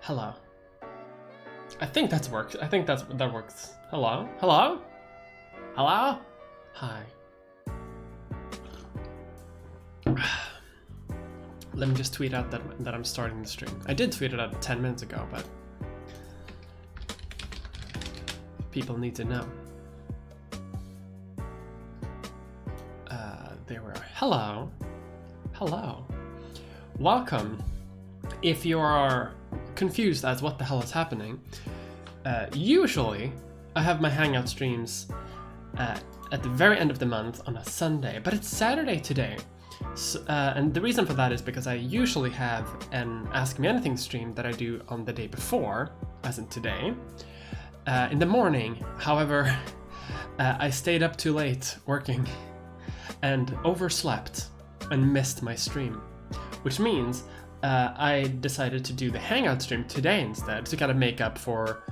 Hello. I think that's worked. I think that works. Hello? Hello? Hello? Hi. Let me just tweet out that I'm starting the stream. I did tweet it out 10 minutes ago, but people need to know. There we are. Hello. Hello. Welcome. If you are confused as what the hell is happening, usually I have my Hangout streams at the very end of the month on a Sunday, but it's Saturday today. So, and the reason for that is because I usually have an Ask Me Anything stream that I do on the day before, as in today, in the morning. However, I stayed up too late working and overslept and missed my stream, which means I decided to do the Hangout stream today instead to kind of make up for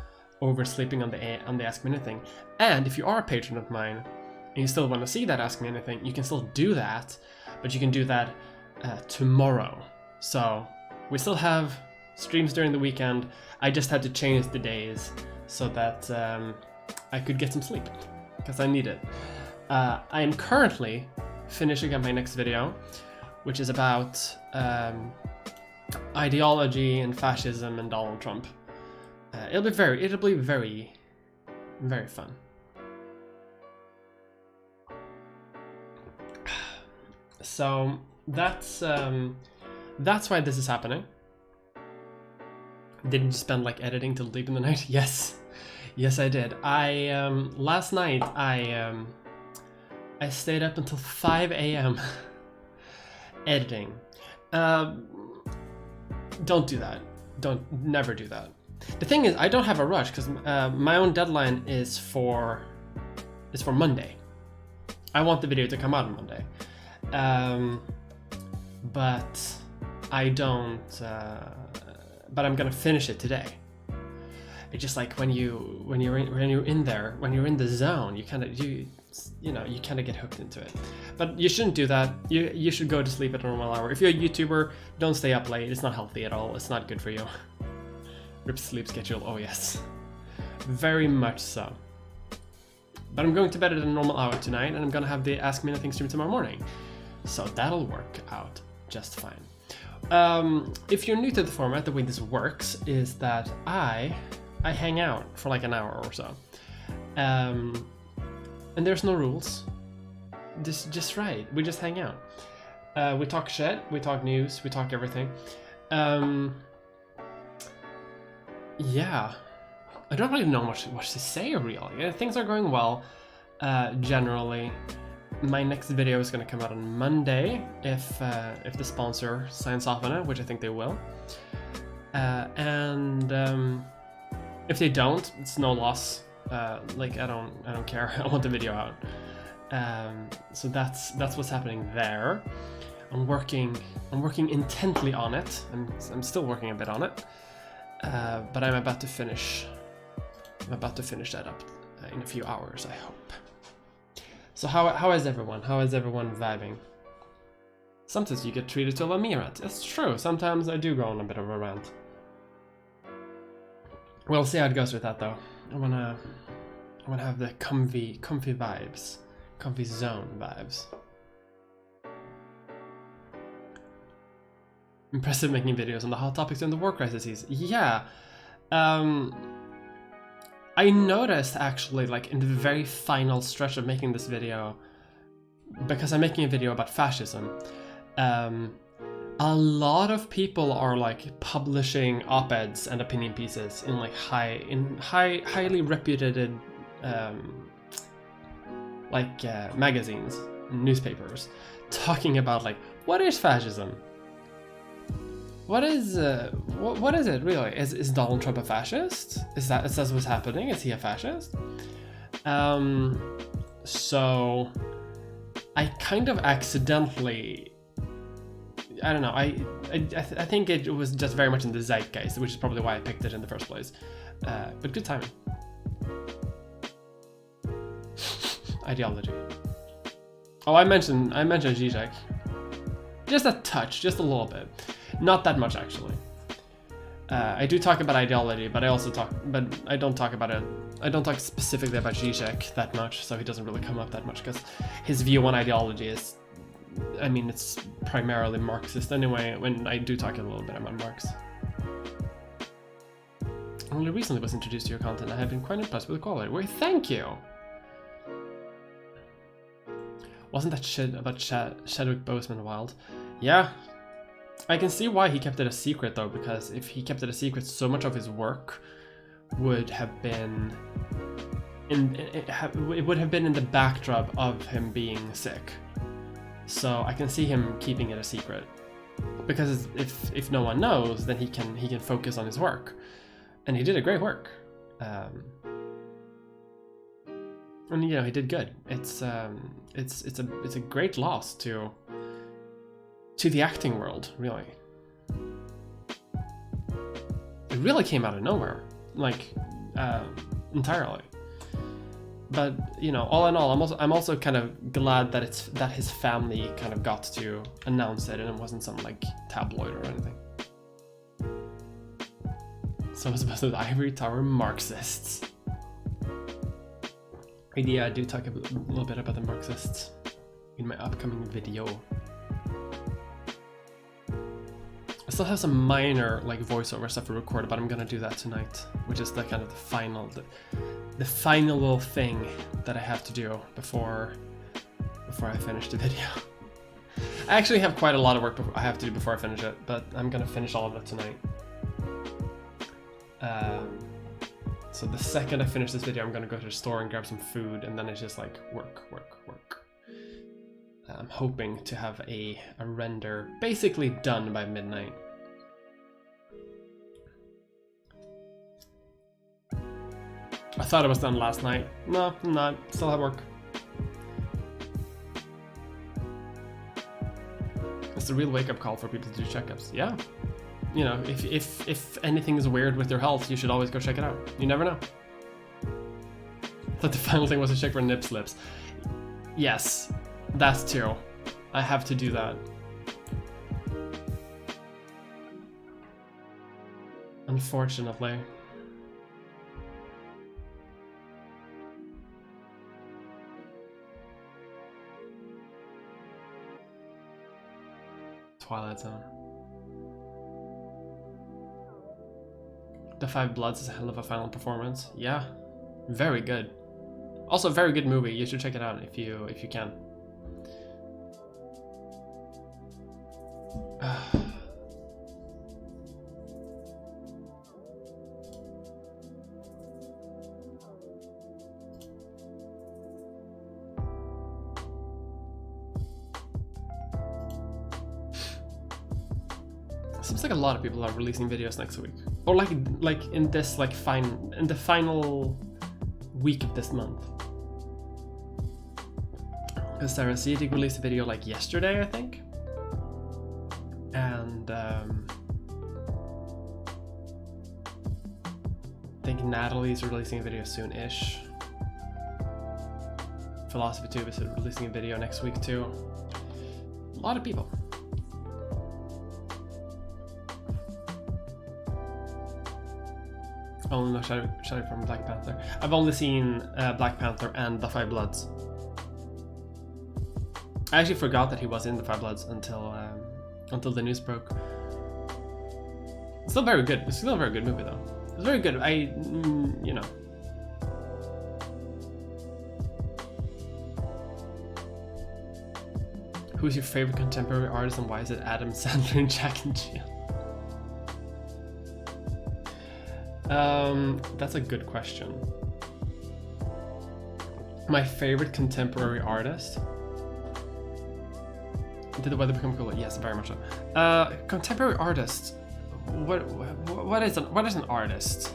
oversleeping on the Ask Me Anything. And if you are a patron of mine and you still want to see that Ask Me Anything, you can still do that, but you can do that tomorrow. So we still have streams during the weekend. I just had to change the days so that I could get some sleep because I need it. I am currently finishing up my next video, which is about ideology and fascism and Donald Trump. It'll be very, very fun. So that's why this is happening. Didn't you spend like editing till deep in the night? Yes, yes I did. I last night I stayed up until 5 a.m. editing. Don't do that. Never do that. The thing is, I don't have a rush because my own deadline is for Monday. I want the video to come out on Monday, but I don't. But I'm gonna finish it today. It's just like when you're in the zone, you kind of get hooked into it. But you shouldn't do that. You should go to sleep at a normal hour. If you're a YouTuber, don't stay up late. It's not healthy at all. It's not good for you. Rip sleep schedule. Oh yes, very much so. But I'm going to bed at a normal hour tonight, and I'm gonna have the Ask Me Anything stream tomorrow morning, so that'll work out just fine. If you're new to the format, the way this works is that I hang out for like an hour or so, and there's no rules. This just right. We just hang out. We talk shit. We talk news. We talk everything. Yeah, I don't really know much to say really. Things are going well, generally. My next video is going to come out on Monday if the sponsor signs off on it, which I think they will. And if they don't, it's no loss. Like I don't care. I want the video out. So that's what's happening there. I'm working intently on it. I'm still working a bit on it. But I'm about to finish that up in a few hours, I hope. So how is everyone? How is everyone vibing? Sometimes you get treated to a rant. It's true. Sometimes I do go on a bit of a rant. We'll see how it goes with that though. I wanna have the comfy vibes, comfy zone vibes. Impressive making videos on the hot topics in the war crises. Yeah. I noticed actually, like in the very final stretch of making this video, because I'm making a video about fascism, a lot of people are like publishing op-eds and opinion pieces in like highly reputed magazines and newspapers, talking about like, what is fascism? What is it really? Is Donald Trump a fascist? Is that what's happening? Is he a fascist? So I kind of accidentally, I don't know, I think it was just very much in the zeitgeist, which is probably why I picked it in the first place. But good timing. Ideology. Oh, I mentioned Zizek. Just a touch, just a little bit. Not that much, actually. I do talk about ideology, but I don't talk about it. I don't talk specifically about Zizek that much, so he doesn't really come up that much, because his view on ideology is, I mean, it's primarily Marxist anyway, when I do talk a little bit about Marx. Only recently was introduced to your content. I have been quite impressed with the quality. Well, thank you! Wasn't that shit about Chadwick Boseman wild? Yeah. I can see why he kept it a secret, though, because if he kept it a secret, so much of his work would have been it would have been in the backdrop of him being sick. So I can see him keeping it a secret, because if no one knows, then he can focus on his work, and he did a great work. And you know, he did good. It's a great loss to the acting world, really. It really came out of nowhere, like entirely. But you know, all in all, I'm also kind of glad that his family kind of got to announce it, and it wasn't some like tabloid or anything. So it was about the ivory tower Marxists. Yeah, I do talk a little bit about the Marxists in my upcoming video. I still have some minor like voiceover stuff to record, but I'm gonna do that tonight, which is the kind of the final little thing that I have to do before I finish the video. I actually have quite a lot of work I have to do before I finish it, but I'm gonna finish all of it tonight. So the second I finish this video, I'm gonna go to the store and grab some food, and then it's just like work. I'm hoping to have a render basically done by midnight. I thought it was done last night. No, I'm not. Still have work. It's a real wake-up call for people to do checkups. Yeah. You know, if anything is weird with your health, you should always go check it out. You never know. But the final thing was to check for nip slips. Yes, that's too. I have to do that. Unfortunately. Twilight Zone. The Five Bloods is a hell of a final performance. Yeah, very good. Also, a very good movie. You should check it out if you can. Seems like a lot of people are releasing videos next week, or like in this in the final week of this month. Because Sarah Zedig released a video like yesterday, I think, and I think Natalie's releasing a video soon-ish. Philosophy Tube is releasing a video next week too. A lot of people. Only no Chadwick from Black Panther. I've only seen Black Panther and The Five Bloods. I actually forgot that he was in The Five Bloods until the news broke. It's still very good. It's still a very good movie though. It's very good. You know. Who's your favorite contemporary artist and why is it Adam Sandler and Jack and Jill? That's a good question. My favorite contemporary artist? Did the weather become cooler? Yes, very much so. Contemporary artist. What is an artist?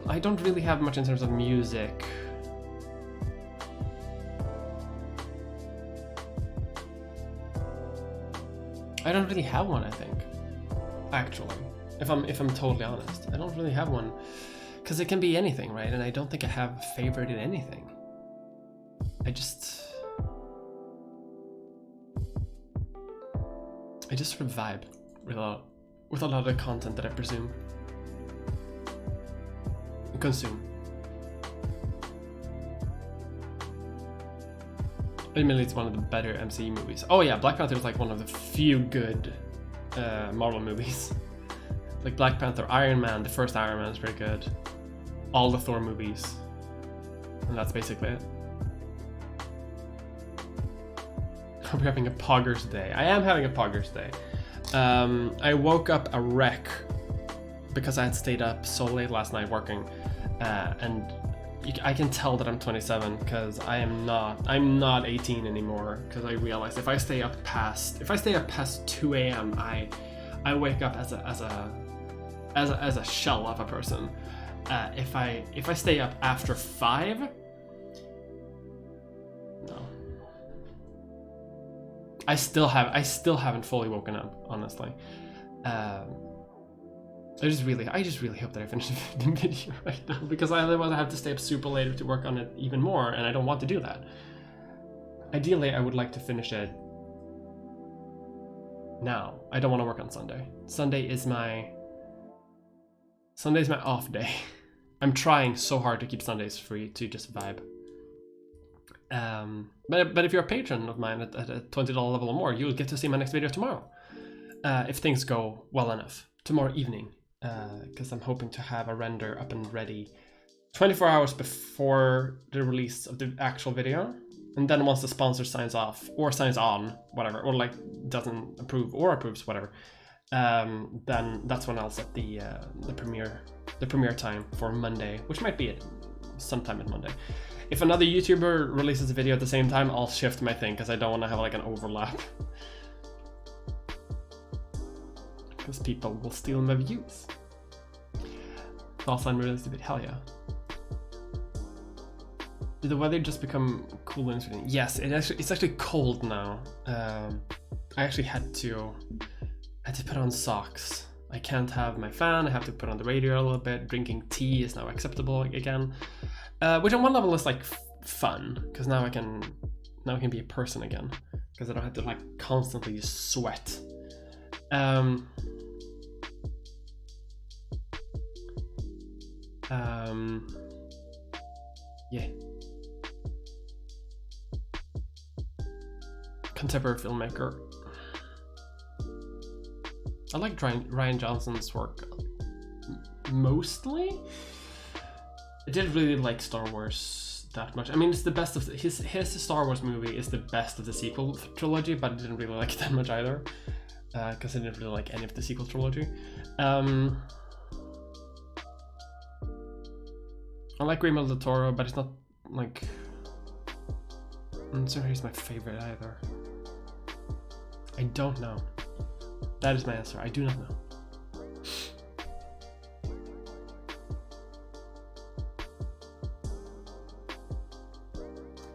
I don't really have much in terms of music. I don't really have one, I think. Actually, if I'm totally honest, I don't really have one, because it can be anything, right? And I don't think I have a favorite in anything. I just sort of vibe with a lot of the content that I presume consume. Admittedly, it's one of the better MCU movies. Oh yeah, Black Panther is like one of the few good Marvel movies. Like Black Panther, Iron Man, the first Iron Man is pretty good. All the Thor movies. And that's basically it. Are we having a poggers day? I am having a poggers day. I woke up a wreck because I had stayed up so late last night working, and I can tell that I'm 27 because I'm not 18 anymore, because I realized if I stay up past 2 a.m. I wake up as a shell of a person. If I stay up after 5, no. I still haven't fully woken up, honestly. I just really hope that I finish the video right now, because otherwise I have to stay up super late to work on it even more, and I don't want to do that. Ideally, I would like to finish it now. I don't want to work on Sunday. Sunday is my off day. I'm trying so hard to keep Sundays free to just vibe. But if you're a patron of mine at a $20 level or more, you'll get to see my next video tomorrow, if things go well enough. Tomorrow evening, because I'm hoping to have a render up and ready 24 hours before the release of the actual video, and then once the sponsor signs off or signs on, whatever, or like doesn't approve or approves, whatever, then that's when I'll set the premiere time for Monday, which might be sometime on Monday. If another YouTuber releases a video at the same time, I'll shift my thing, because I don't want to have like an overlap. Because people will steal my views. Thoughts on realistic bit? Hell yeah. Did the weather just become cooler in Sweden? Yes, it's actually cold now. I actually had to put on socks. I can't have my fan. I have to put on the radio a little bit. Drinking tea is now acceptable again, which on one level is like fun, because now I can be a person again, because I don't have to like constantly sweat. Yeah. Contemporary filmmaker. I like Rian Johnson's work mostly. I didn't really like Star Wars that much. I mean, it's the best of his Star Wars movie is the best of the sequel trilogy, but I didn't really like it that much either, because I didn't really like any of the sequel trilogy. I like Guillermo del Toro, but it's not like... I'm not sure he's my favorite either. I don't know. That is my answer. I do not know.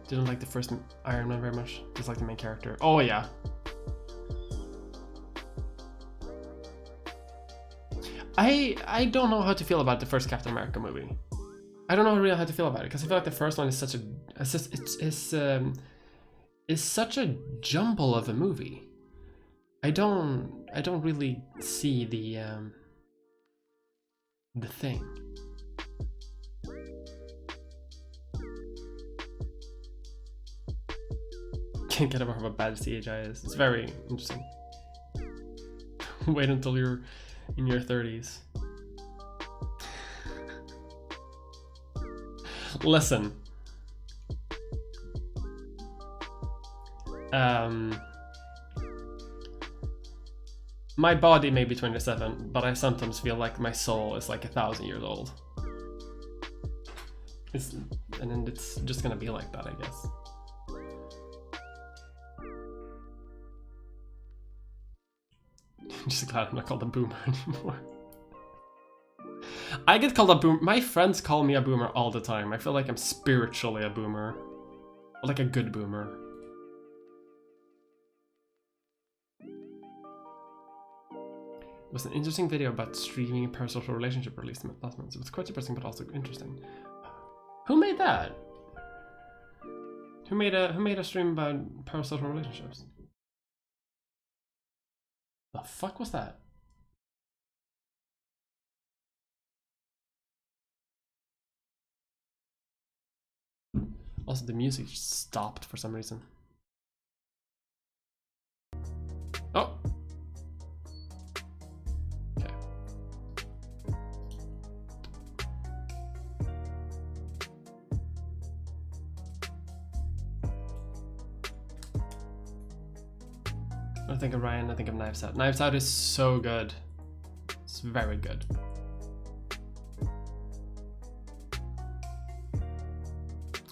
Didn't like the first Iron Man very much. Just like the main character. Oh yeah. I don't know how to feel about the first Captain America movie. I don't know really how to feel about it, because I feel like the first one is such a jumble of a movie. I don't really see the thing. Can't get over how bad CGI is. It's very interesting. Wait until you're in your 30s. Listen. My body may be 27, but I sometimes feel like my soul is like 1,000 years old. And then it's just gonna be like that, I guess. I'm just glad I'm not called a boomer anymore. I get called a boomer. My friends call me a boomer all the time. I feel like I'm spiritually a boomer. Like a good boomer. It was an interesting video about streaming a parasocial relationship released last month. It was quite depressing but also interesting. Who made that? Who made a stream about parasocial relationships? The fuck was that? Also, the music just stopped for some reason. Oh! Okay. I think of Ryan, I think of Knives Out. Knives Out is so good. It's very good.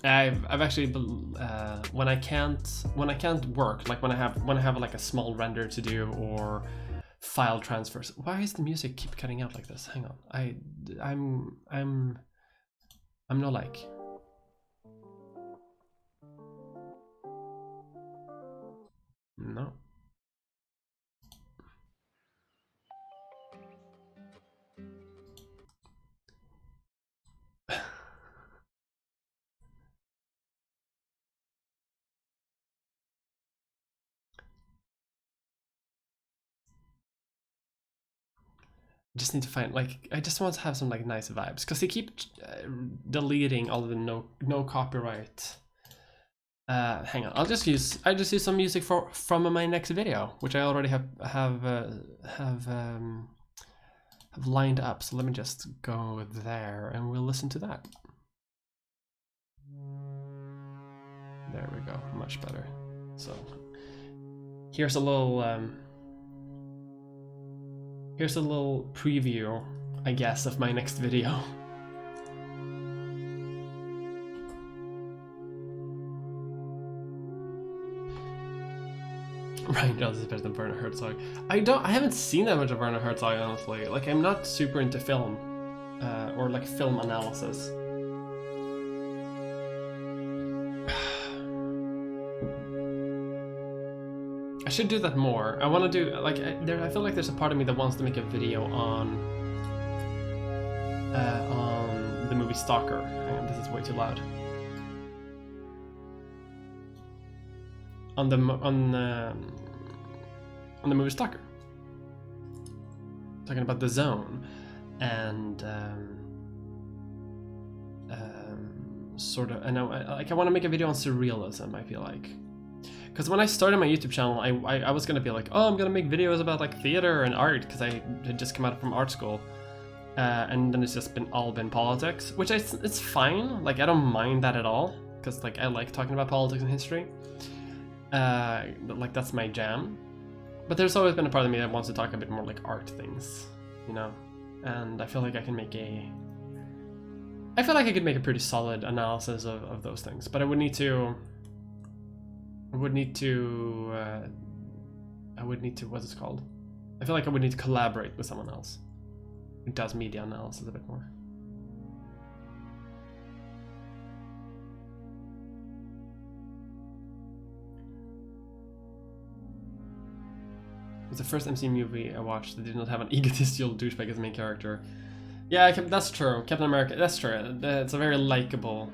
I've actually when I can't work, like when I have like a small render to do or file transfers. Why is the music keep cutting out like this? Hang on. I'm no like. No. Just need to find, like, I just want to have some like nice vibes because they keep deleting all of the no copyright. Hang on, I just use some music from my next video, which I already have lined up. So let me just go there and we'll listen to that. There we go, much better. So here's a little preview, I guess, of my next video. Ryan Johnson is better than Werner Herzog. I haven't seen that much of Werner Herzog, honestly. Like, I'm not super into film, or like film analysis. I should do that more. I want to do, like, I feel like there's a part of me that wants to make a video on the movie Stalker. Hang on, this is way too loud. On the movie Stalker. Talking about The Zone and sort of, I want to make a video on surrealism, I feel like. Because when I started my YouTube channel, I was gonna be like, oh, I'm gonna make videos about like theater and art, because I had just come out from art school, and then it's just all been politics, which it's fine. Like, I don't mind that at all, because like I like talking about politics and history. Like, that's my jam. But there's always been a part of me that wants to talk a bit more like art things, you know. And I feel like I can make I feel like I could make a pretty solid analysis of those things, but I would need to, what's it called? I feel like I would need to collaborate with someone else who does media analysis a bit more. It was the first MCU movie I watched that did not have an egotistical douchebag as the main character. Yeah, that's true. Captain America, that's true. It's a very likable...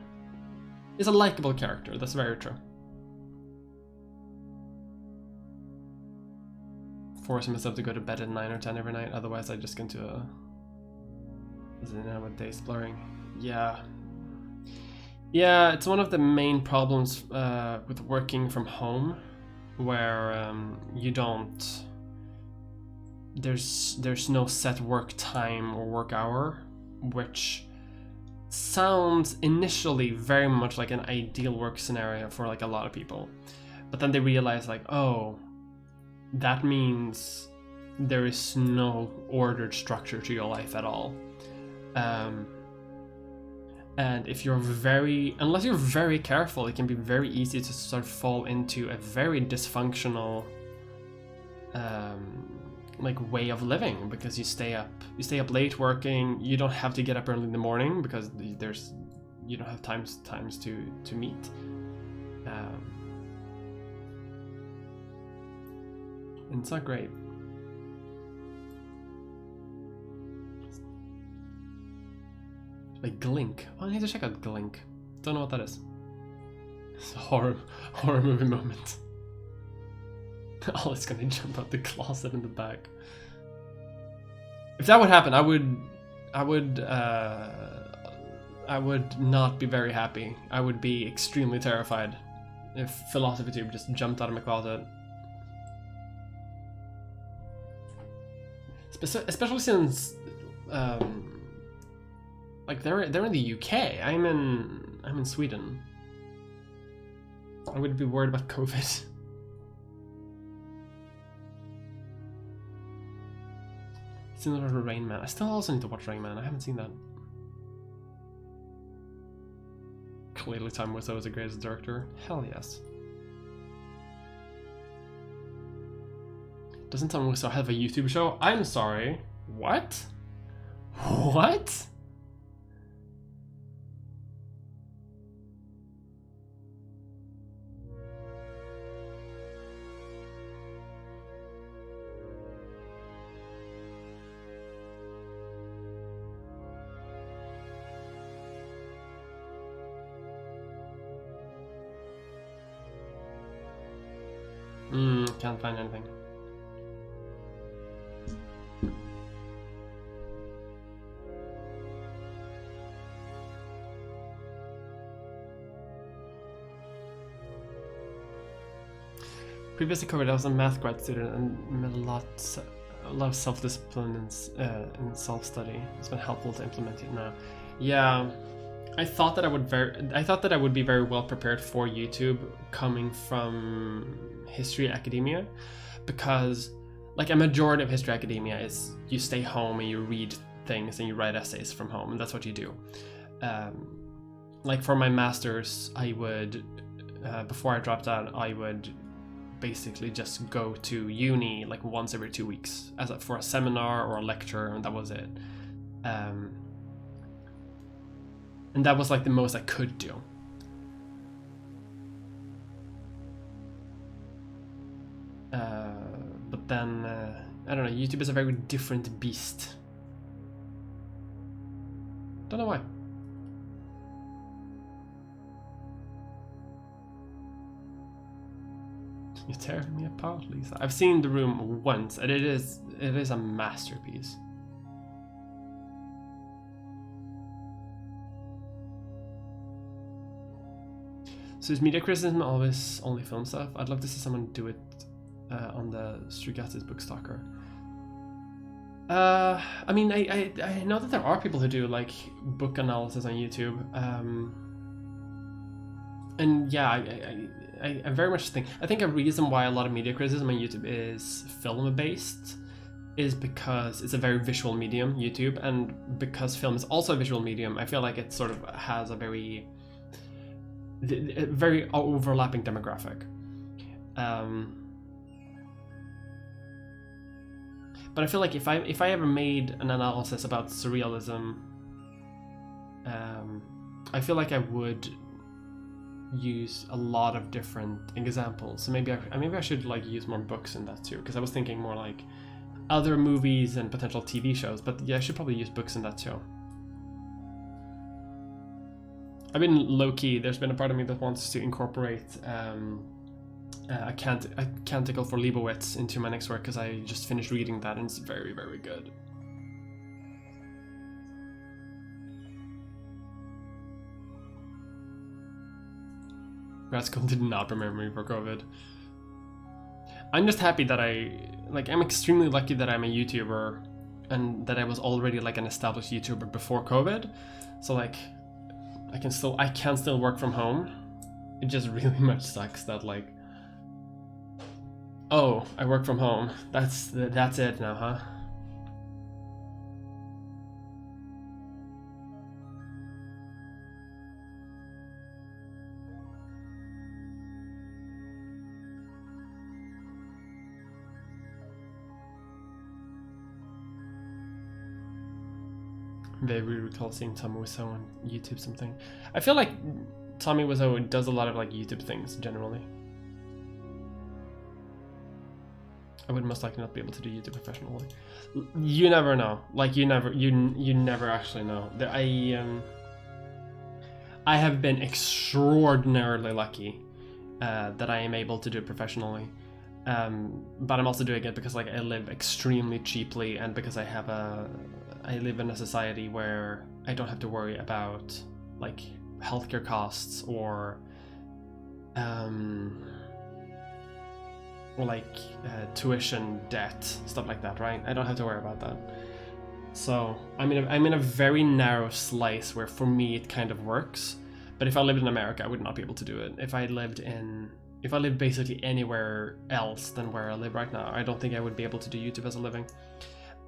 It's a likable character, that's very true. Forcing myself to go to bed at 9 or 10 every night, otherwise I just get into a... with days blurring. Yeah. Yeah, it's one of the main problems with working from home, where you don't... There's no set work time or work hour, which sounds initially very much like an ideal work scenario for like a lot of people, but then they realize like, oh, that means there is no ordered structure to your life at all. And if you're unless you're very careful, it can be very easy to sort of fall into a very dysfunctional like way of living, because you stay up late working. You don't have to get up early in the morning because you don't have times to meet. And it's not great. Like Glink. Oh, I need to check out Glink. Don't know what that is. It's a horror movie moment. Alice gonna jump out the closet in the back. If that would happen, I would not be very happy. I would be extremely terrified if Philosophy Tube just jumped out of my closet. Especially since, like they're in the UK. I'm in Sweden. I would be worried about COVID. Similar to Rain Man. I still also need to watch Rain Man. I haven't seen that. Clearly, Tom Wiseau is the greatest director. Hell yes. Doesn't Tom Wiseau have a YouTube show? I'm sorry. What? What? Can't find anything. Previously covered, I was a math grad student and met a lot of self-discipline and self-study. It's been helpful to implement it now. Yeah, I thought that I would be very well prepared for YouTube coming from history academia, because like a majority of history academia is you stay home and you read things and you write essays from home, and that's what you do. Like for my master's, I would before I dropped out, I would basically just go to uni like once every 2 weeks for a seminar or a lecture, and that was it. And that was like the most I could do. But then, I don't know, YouTube is a very different beast. Don't know why. You're tearing me apart, Lisa. I've seen The Room once, and it is a masterpiece. So is media criticism always only film stuff? I'd love to see someone do it on the Strugatsky's Bookstalker. I mean, I know that there are people who do like book analysis on YouTube. And yeah, I very much think a reason why a lot of media criticism on YouTube is film based is because it's a very visual medium, YouTube, and because film is also a visual medium, I feel like it sort of has a very overlapping demographic. But I feel like if I ever made an analysis about surrealism, I feel like I would use a lot of different examples. So maybe I should like use more books in that too, because I was thinking more like other movies and potential TV shows. But yeah, I should probably use books in that too. I've been low-key. There's been a part of me that wants to incorporate a canticle for Leibowitz into my next work, because I just finished reading that and it's very, very good. Grad school did not prepare me for COVID. I'm just happy that I'm extremely lucky that I'm a YouTuber and that I was already like an established YouTuber before COVID. So like I can still work from home. It just really much sucks that like, oh, I work from home. That's it now, huh? very recall seeing Tommy Wiseau on YouTube something. I feel like Tommy Wiseau does a lot of like YouTube things generally. I would most likely not be able to do YouTube professionally. You never know. Like you never actually know. I have been extraordinarily lucky that I am able to do it professionally. But I'm also doing it because like I live extremely cheaply, and because I live in a society where I don't have to worry about like healthcare costs or tuition debt, stuff like that, right? I don't have to worry about that. So I'm in a very narrow slice where for me it kind of works. But if I lived in America, I would not be able to do it. If I lived basically anywhere else than where I live right now, I don't think I would be able to do YouTube as a living.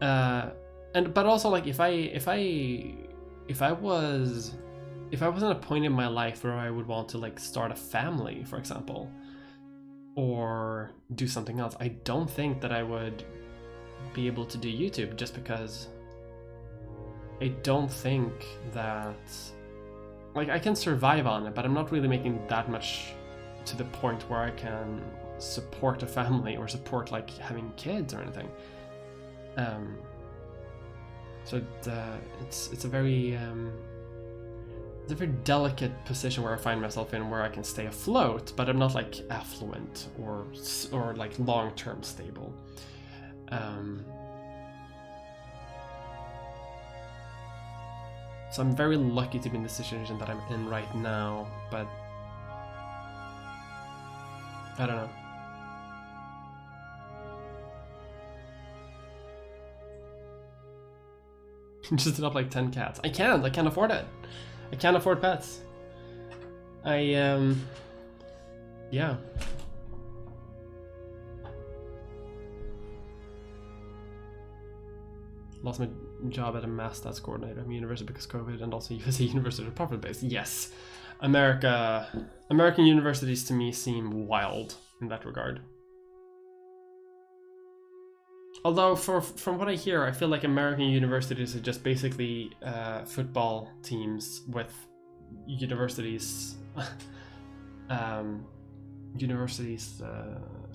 But also like if I was in a point in my life where I would want to like start a family, for example, or do something else, I don't think that I would be able to do YouTube, just because I don't think that like I can survive on it, but I'm not really making that much to the point where I can support a family or support like having kids or anything. So it's a very delicate position where I find myself in, where I can stay afloat, but I'm not like affluent or like long-term stable. So I'm very lucky to be in the situation that I'm in right now, but I don't know. Just adopt like 10 cats. I can't afford it. I can't afford pets. Yeah. Lost my job at a mass stats coordinator at my university because of COVID, and also USA University are profit based. Yes. American universities to me seem wild in that regard. Although from what I hear, I feel like American universities are just basically football teams with universities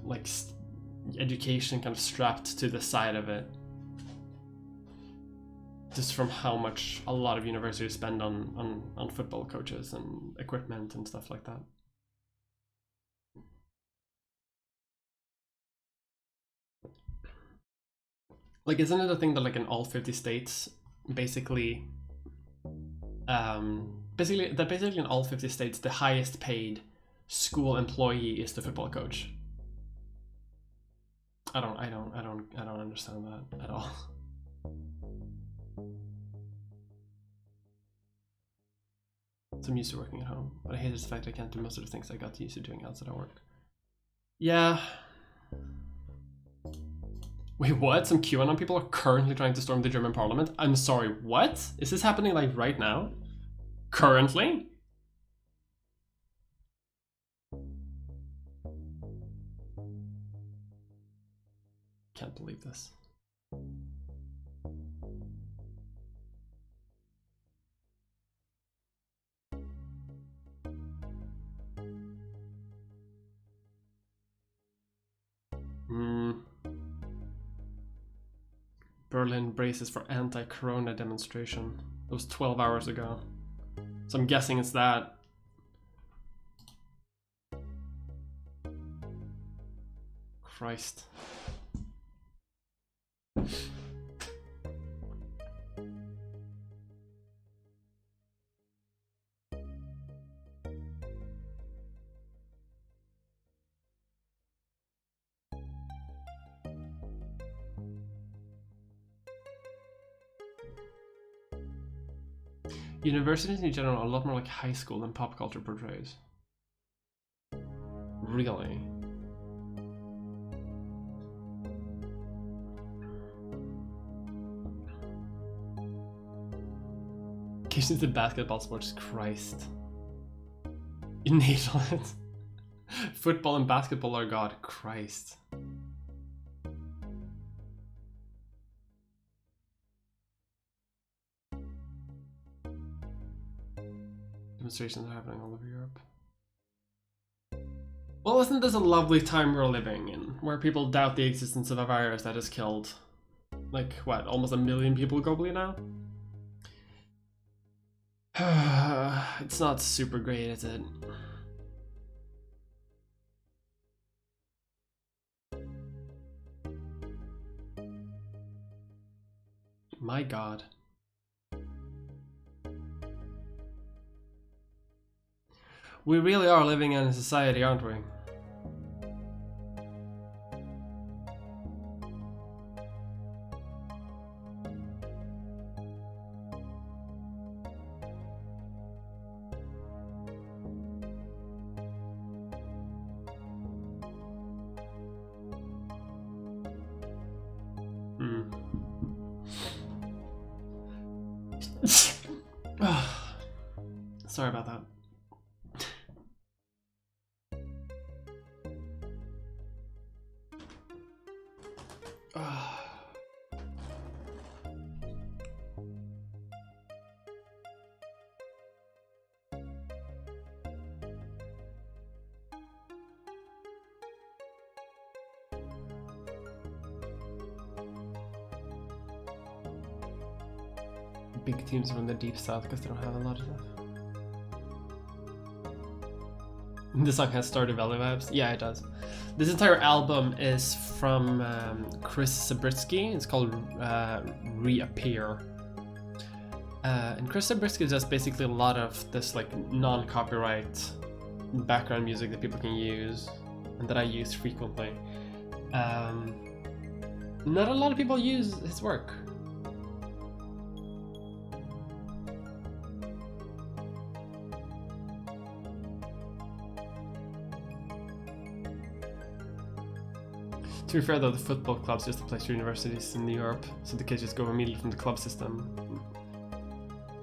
like education kind of strapped to the side of it, just from how much a lot of universities spend on football coaches and equipment and stuff like that. Like, isn't it a thing that like in all 50 states, basically in all 50 states, the highest paid school employee is the football coach? I don't understand that at all. So I'm used to working at home, but I hate the fact I can't do most of the things I got used to doing outside of work. Yeah. Wait, what? Some QAnon people are currently trying to storm the German parliament? I'm sorry, what? Is this happening like right now? Currently? Can't believe this. Berlin braces for anti-corona demonstration. It was 12 hours ago. So I'm guessing it's that. Christ. Universities in general are a lot more like high school than pop culture portrays. Really? Occasions in basketball sports, Christ. You nailed it. Football and basketball are God, Christ. Demonstrations are happening all over Europe. Well, isn't this a lovely time we're living in, where people doubt the existence of a virus that has killed, like, what, almost 1 million people globally now? It's not super great, is it? My God. We really are living in a society, aren't we? Sorry about that. Big teams from the deep south because they don't have a lot of stuff. The song has Stardew Valley vibes. Yeah, it does. This entire album is from Chris Zabriskie. It's called Reappear. And Chris Zabriskie does basically a lot of this like non-copyright background music that people can use and that I use frequently. Not a lot of people use his work. To be fair though, the football club's just a place for universities in Europe, so the kids just go immediately from the club system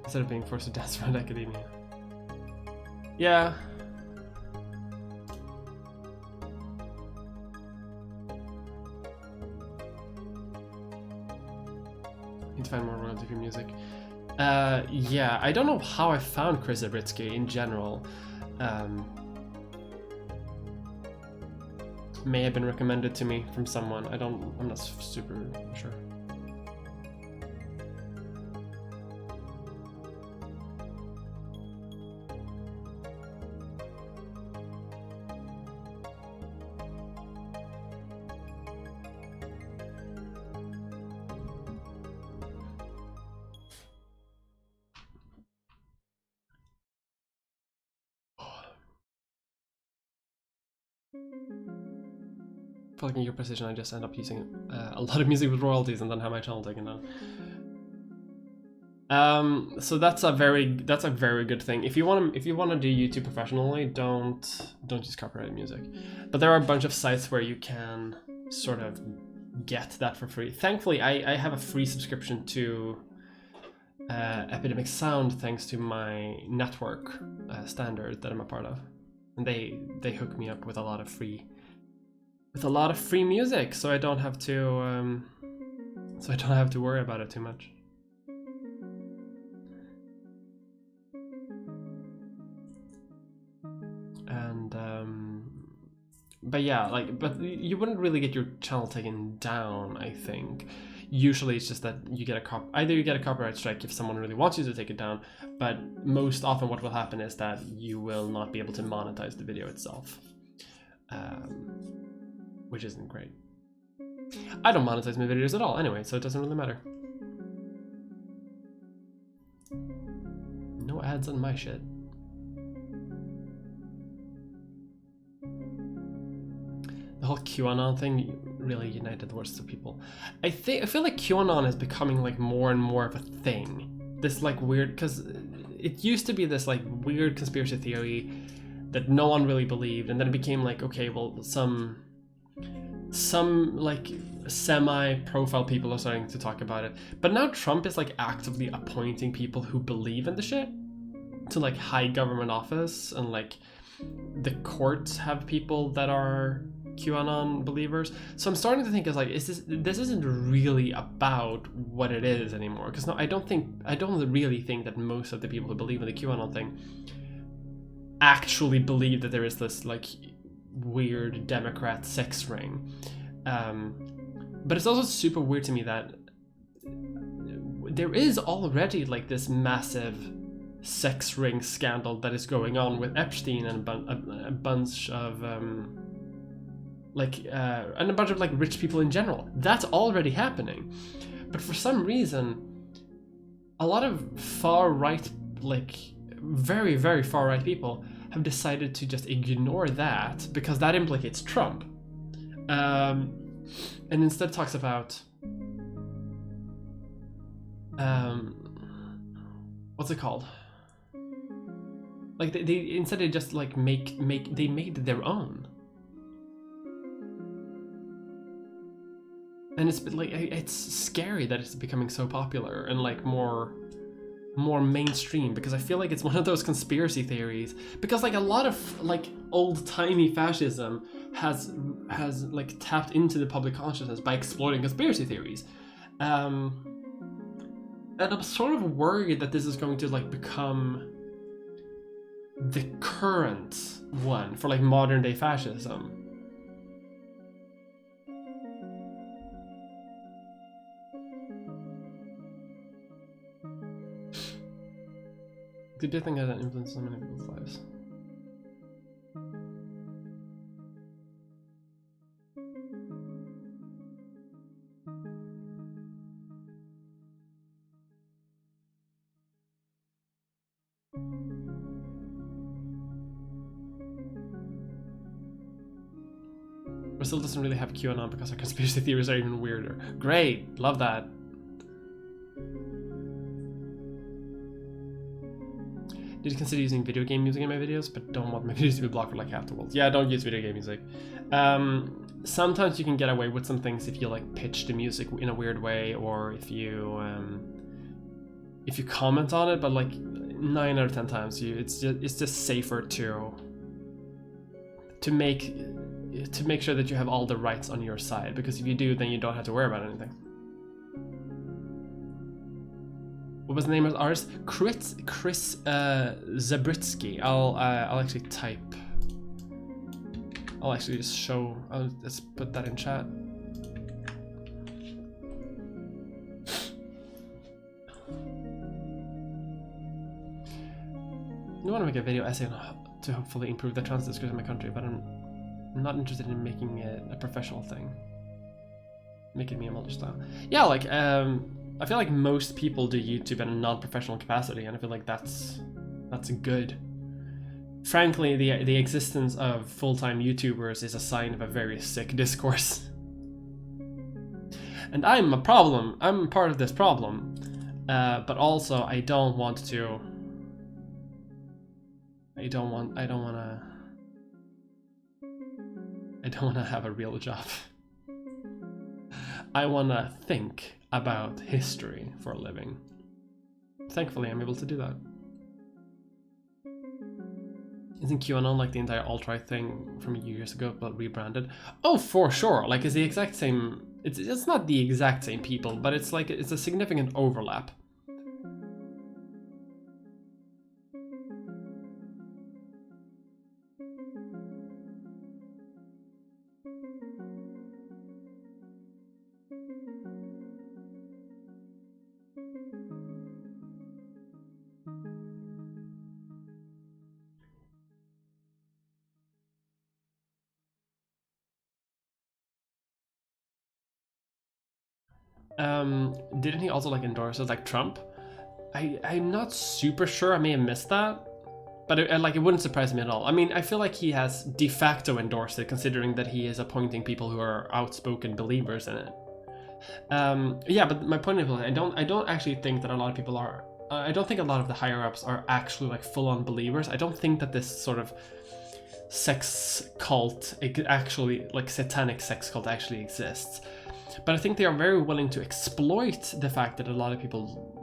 instead of being forced to dance around academia. Yeah. Need to find more royalty-free music. Yeah, I don't know how I found Chris Zabriskie in general. May have been recommended to me from someone. I'm not super sure. For like in your position, I just end up using a lot of music with royalties and then have my channel taken down. So that's a very good thing. If you want to do YouTube professionally, don't use copyrighted music. But there are a bunch of sites where you can sort of get that for free. Thankfully, I have a free subscription to Epidemic Sound thanks to my network standard that I'm a part of, and they hook me up with a lot of free music, so I don't have to worry about it too much. And but yeah, but you wouldn't really get your channel taken down, I think. Usually it's just that you get either you get a copyright strike if someone really wants you to take it down, but most often what will happen is that you will not be able to monetize the video itself. Which isn't great. I don't monetize my videos at all anyway, so it doesn't really matter. No ads on my shit. The whole QAnon thing really united the worst of people. I feel like QAnon is becoming like more and more of a thing. This like weird, because it used to be this like weird conspiracy theory that no one really believed, and then it became like, okay, well, some like semi-profile people are starting to talk about it. But now Trump is like actively appointing people who believe in the shit to like high government office, and like the courts have people that are QAnon believers. So I'm starting to think is like, this isn't really about what it is anymore. Because no, I don't really think that most of the people who believe in the QAnon thing actually believe that there is this like weird Democrat sex ring. But it's also super weird to me that there is already like this massive sex ring scandal that is going on with Epstein and a bunch of and a bunch of like rich people in general. That's already happening, but for some reason a lot of far right, like very, very far right people have decided to just ignore that because that implicates Trump, and instead talks about what's it called? Like they instead they just like they made it their own, and it's scary that it's becoming so popular and like more mainstream, because I feel like it's one of those conspiracy theories, because like a lot of like old-timey fascism has like tapped into the public consciousness by exploiting conspiracy theories, and I'm sort of worried that this is going to like become the current one for like modern day fascism. The big thing that influences so many people's lives. Brazil doesn't really have QAnon because our conspiracy theories are even weirder. Great, love that. Did you consider using video game music in my videos, but don't want my videos to be blocked for like half the world? Yeah, don't use video game music. Sometimes you can get away with some things if you like pitch the music in a weird way, or if you comment on it. But like 9 out of 10 times, it's just safer to make sure that you have all the rights on your side, because if you do, then you don't have to worry about anything. What was the name of the artist? Chris Zabritsky. I'll actually type. I'll actually just show. I'll just put that in chat. I want to make a video essay to hopefully improve the trans discourse in my country, but I'm not interested in making it a professional thing. Making me a model style. Yeah, like I feel like most people do YouTube in a non-professional capacity, and I feel like that's good. Frankly, the existence of full-time YouTubers is a sign of a very sick discourse. And I'm a problem. I'm part of this problem. But also, I don't want to have a real job. I want to think about history for a living. Thankfully, I'm able to do that. Isn't QAnon like the entire alt-right thing from years ago but rebranded? Oh, for sure. Like, it's the exact same. It's not the exact same people, but it's like it's a significant overlap. Didn't he also like endorse it like Trump? I'm not super sure. I may have missed that, but it wouldn't surprise me at all. I mean, I feel like he has de facto endorsed it, considering that he is appointing people who are outspoken believers in it. Yeah, but my point is, I don't actually think that a lot of people are. I don't think a lot of the higher ups are actually like full-on believers. I don't think that this sort of sex cult, actually like satanic sex cult, actually exists. But I think they are very willing to exploit the fact that a lot of people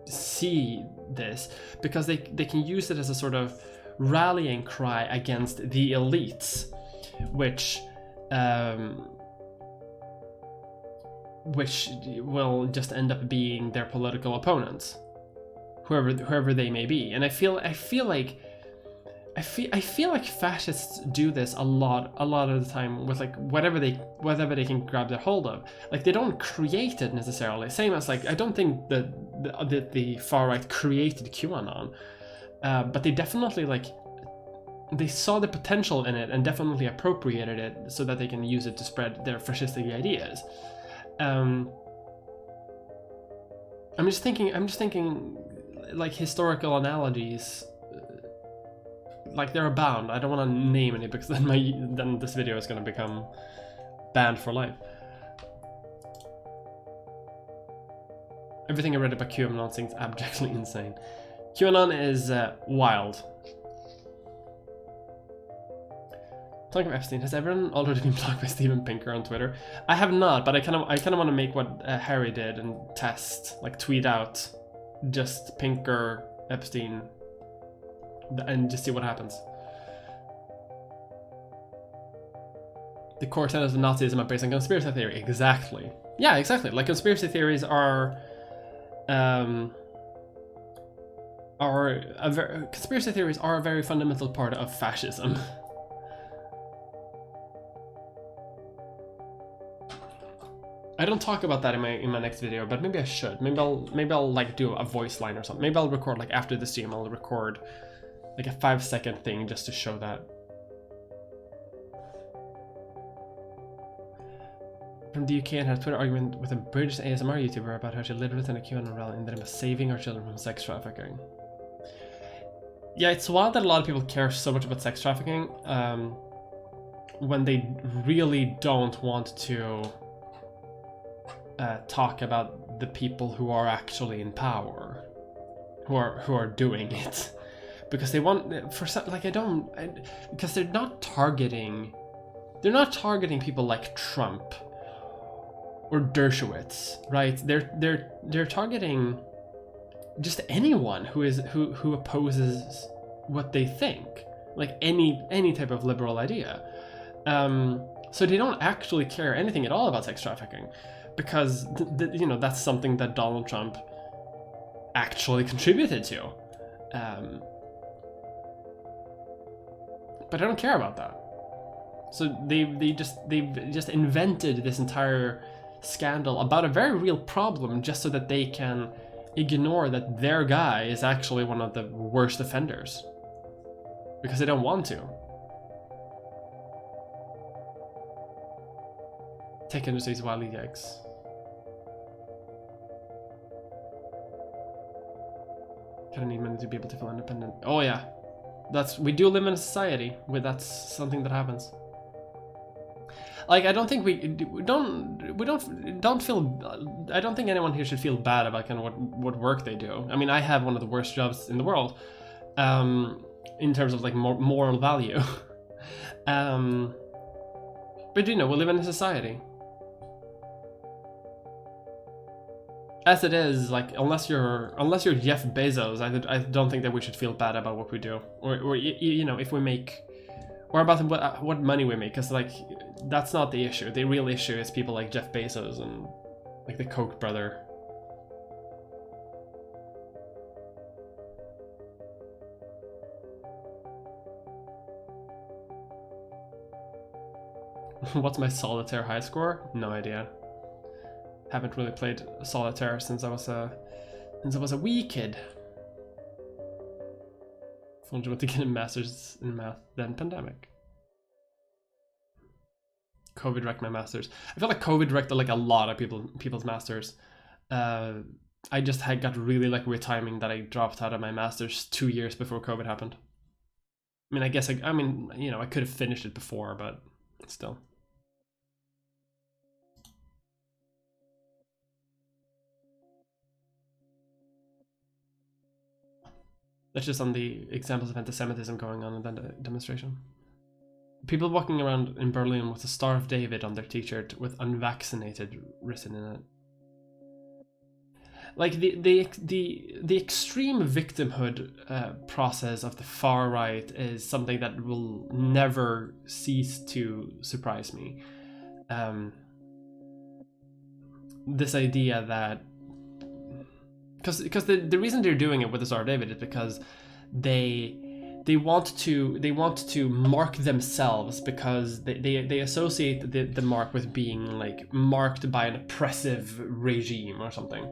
see this, because they can use it as a sort of rallying cry against the elites, which will just end up being their political opponents, whoever they may be. And I feel like I feel like fascists do this a lot of the time with like whatever they can grab their hold of. Like they don't create it necessarily. Same as like I don't think that the far right created QAnon, but they definitely like they saw the potential in it and definitely appropriated it so that they can use it to spread their fascistic ideas. I'm just thinking like historical analogies. Like they're abound. I don't want to name any because then this video is going to become banned for life. Everything I read about QAnon seems abjectly insane. QAnon is wild. Talking of Epstein, has everyone already been blocked by Steven Pinker on Twitter? I have not, but I kind of want to make what Harry did and test, like tweet out just Pinker, Epstein, and just see what happens. The core tenets of Nazism are based on conspiracy theory. Exactly. Yeah, exactly. Like conspiracy theories conspiracy theories are a very fundamental part of fascism. I don't talk about that in my next video, but maybe I should. Maybe I'll like do a voice line or something. Maybe I'll record like after the stream. I'll record like a 5-second thing just to show that. From the UK and had a Twitter argument with a British ASMR YouTuber about how she lived within a QAnon rally and that it was saving our children from sex trafficking. Yeah, it's wild that a lot of people care so much about sex trafficking when they really don't want to talk about the people who are actually in power, who are doing it, because they want for some like because they're not targeting people like Trump or Dershowitz, right? They're targeting just anyone who opposes what they think, like any type of liberal idea. So they don't actually care anything at all about sex trafficking, because you know that's something that Donald Trump actually contributed to. But I don't care about that. So they've just invented this entire scandal about a very real problem just so that they can ignore that their guy is actually one of the worst offenders, because they don't want to. Tech industry is wildly yikes. Kind of need money to be able to feel independent. Oh yeah, we do live in a society where that's something that happens. Like I don't think we don't feel. I don't think anyone here should feel bad about kind of what work they do. I mean, I have one of the worst jobs in the world, in terms of like moral value. But you know, we live in a society. As it is, like unless you're Jeff Bezos, I don't think that we should feel bad about what we do, or you know, if we make, or about what money we make, because like that's not the issue. The real issue is people like Jeff Bezos and like the Koch brother. What's my solitaire high score? No idea. Haven't really played solitaire since I was a wee kid. Only went to get a master's in math, then pandemic. COVID wrecked my masters. I feel like COVID wrecked like a lot of people's masters. I just got really like weird timing that I dropped out of my masters 2 years before COVID happened. I mean, I guess I mean, you know, I could have finished it before, but still. That's just on the examples of anti-Semitism going on in that demonstration. People walking around in Berlin with the Star of David on their t-shirt with unvaccinated written in it. Like the extreme victimhood process of the far right is something that will never cease to surprise me. This idea that because the reason they're doing it with the Star of David is because they they want to mark themselves because they associate the mark with being like marked by an oppressive regime or something.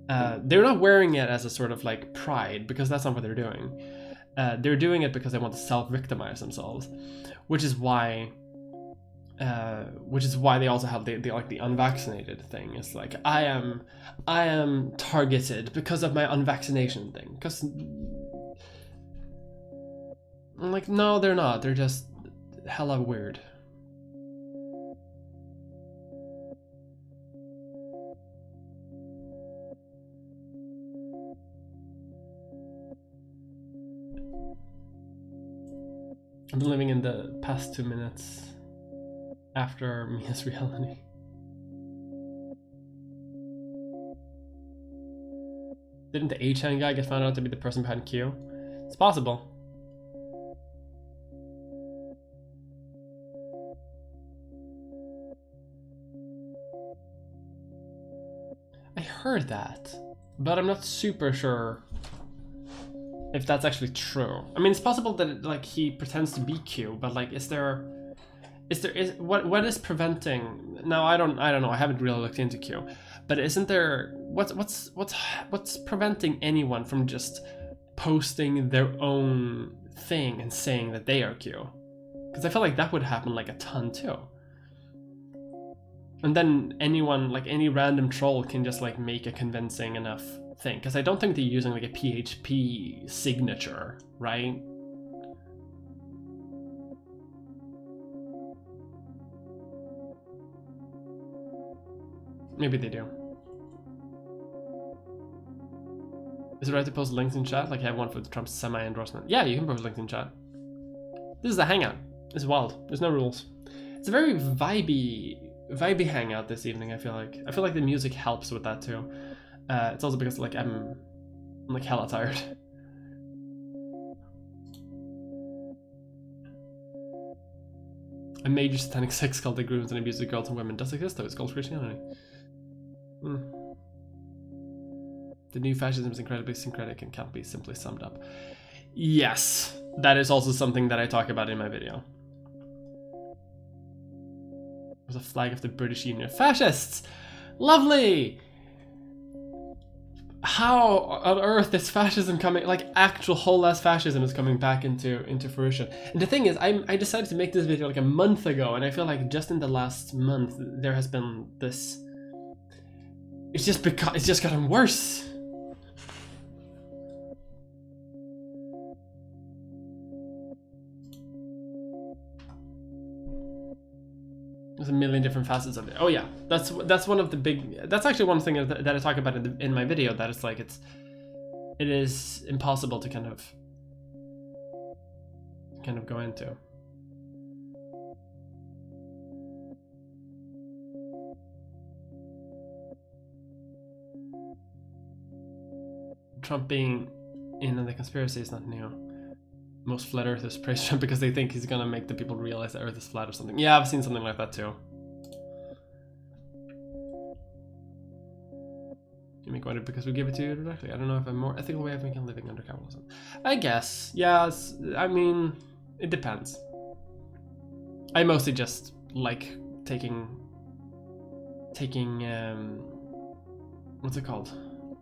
They're not wearing it as a sort of like pride, because that's not what they're doing. They're doing it because they want to self-victimize themselves, which is why they also have the like the unvaccinated thing. It's like I am targeted because of my unvaccination thing. Because I'm like, no, they're not. They're just hella weird. I've been living in the past 2 minutes after Mia's reality. Didn't the H-hand guy get found out to be the person behind Q? It's possible. I heard that, but I'm not super sure if that's actually true. I mean, it's possible that like he pretends to be Q, but like, what is preventing? Now I don't know. I haven't really looked into Q, but isn't there what's preventing anyone from just posting their own thing and saying that they are Q? Because I feel like that would happen like a ton too. And then anyone, like any random troll, can just like make a convincing enough thing. Because I don't think they're using like a PHP signature, right? Maybe they do. Is it right to post links in chat? Like I have one for Trump's semi-endorsement. Yeah, you can post links in chat. This is a hangout. It's wild. There's no rules. It's a very vibey hangout this evening. I feel like the music helps with that too. It's also because like I'm like hella tired. A major satanic sex cult that grooms and abuses girls and women does exist though. It's called Christianity. The new fascism is incredibly syncretic and can't be simply summed up. Yes, that is also something that I talk about in my video. There's a flag of the British Union. Fascists! Lovely! How on earth is fascism coming, like actual whole ass fascism is coming back into fruition? And the thing is, I decided to make this video like a month ago, and I feel like just in the last month there has been this. It's just gotten worse. There's a million different facets of it. Oh yeah, that's one of the big. That's actually one thing that I talk about in my video. That it's like it is impossible to kind of go into. Trump being in the conspiracy is not new. Most flat earthers praise Trump because they think he's gonna make the people realize that Earth is flat or something. Yeah, I've seen something like that too. You make money because we give it to you directly. I don't know if a more ethical way of making a living under capitalism. I guess. Yeah, I mean, it depends. I mostly just like taking what's it called?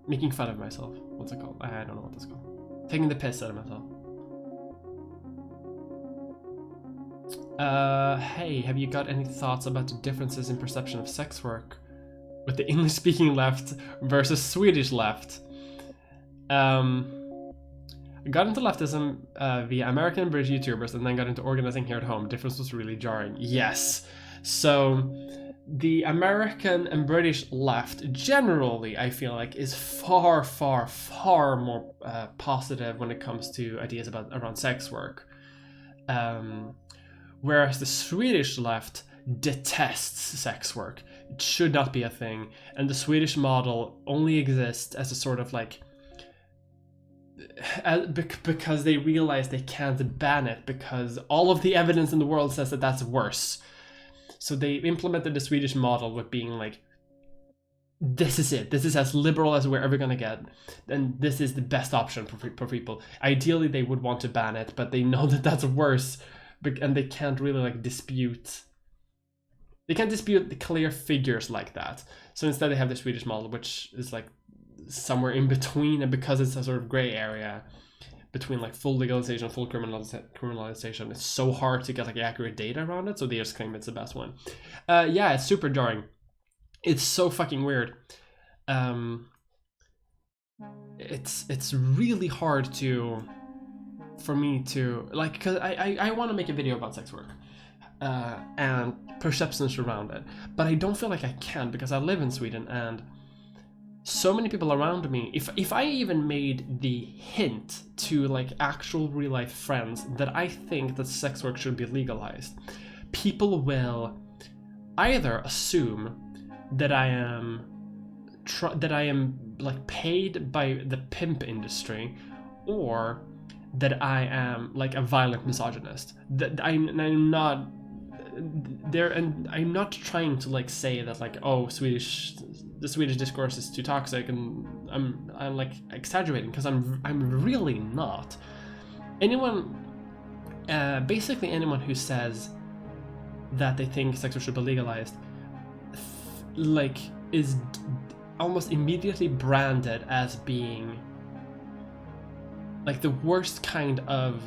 Making fun of myself. What's it called? I don't know what that's called. Taking the piss out of myself. Hey, have you got any thoughts about the differences in perception of sex work with the English-speaking left versus Swedish left? I got into leftism via American and British YouTubers and then got into organizing here at home. Difference was really jarring. Yes. So the American and British left generally, I feel like, is far, far, far more positive when it comes to ideas around sex work. Whereas the Swedish left detests sex work. It should not be a thing. And the Swedish model only exists as a sort of like... because they realize they can't ban it because all of the evidence in the world says that that's worse. So they implemented the Swedish model with being like, this is it. This is as liberal as we're ever gonna get, and this is the best option for people. Ideally, they would want to ban it, but they know that that's worse, and they can't really like dispute. They can't dispute the clear figures like that. So instead, they have the Swedish model, which is like somewhere in between, and because it's a sort of gray area between like full legalization, full criminalization, it's so hard to get like accurate data around it. So they just claim it's the best one. Yeah, it's super jarring. It's so fucking weird. It's really hard for me to like, because I want to make a video about sex work and perceptions around it, but I don't feel like I can because I live in Sweden and so many people around me. If I even made the hint to like actual real life friends that I think that sex work should be legalized, people will either assume that I am like paid by the pimp industry, or that I am like a violent misogynist. That I'm not there, and I'm not trying to like say that like, oh, the Swedish discourse is too toxic, and I'm like exaggerating, because I'm really not. Basically anyone who says that they think sex work should be legalized like is almost immediately branded as being like the worst kind of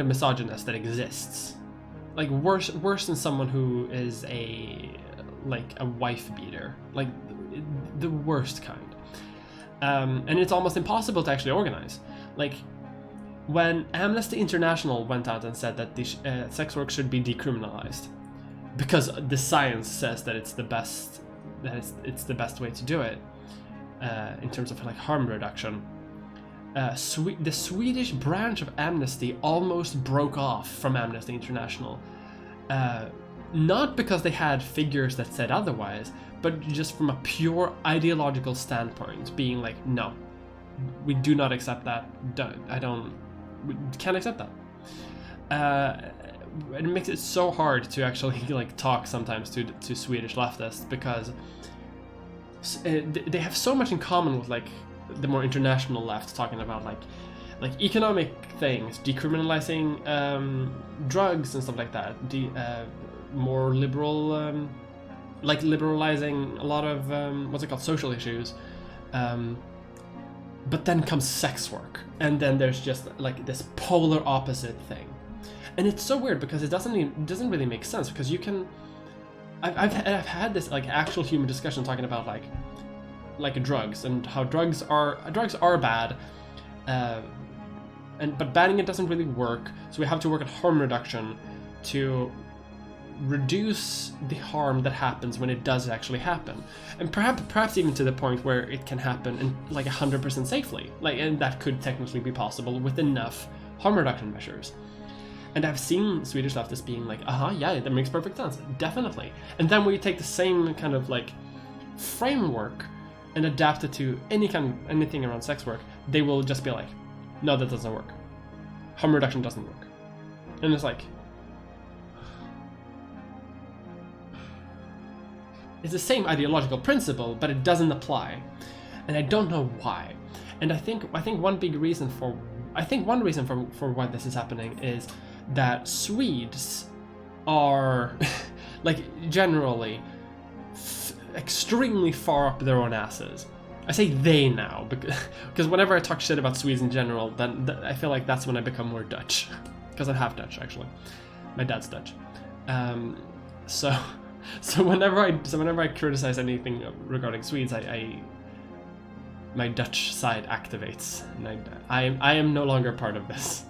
misogynist that exists. Like worse than someone who is a wife beater, like the worst kind. And it's almost impossible to actually organize. Like when Amnesty International went out and said that sex work should be decriminalized because the science says that it's the best way to do it in terms of like harm reduction. The Swedish branch of Amnesty almost broke off from Amnesty International, not because they had figures that said otherwise, but just from a pure ideological standpoint, being like, no, we do not accept that. We can't accept that. It makes it so hard to actually like talk sometimes to Swedish leftists, because they have so much in common with like the more international left, talking about like economic things, decriminalizing drugs and stuff like that, more liberal, like liberalizing a lot of social issues, but then comes sex work, and then there's just like this polar opposite thing, and it's so weird because it doesn't really make sense, because you can I've had this like actual human discussion talking about like drugs, and how drugs are bad, but banning it doesn't really work, so we have to work at harm reduction to reduce the harm that happens when it does actually happen, and perhaps even to the point where it can happen in like 100% safely, like, and that could technically be possible with enough harm reduction measures. And I've seen Swedish leftists being like, yeah, that makes perfect sense, definitely. And then when you take the same kind of like framework and adapt it to anything around sex work, they will just be like, no, that doesn't work. Harm reduction doesn't work. And it's like, it's the same ideological principle, but it doesn't apply. And I don't know why. And I think one reason for why this is happening is that Swedes are like generally extremely far up their own asses. I say they now because whenever I talk shit about Swedes in general, then I feel like that's when I become more Dutch, because I'm half Dutch actually. My dad's Dutch. So whenever I criticize anything regarding Swedes, my Dutch side activates, and I am no longer part of this.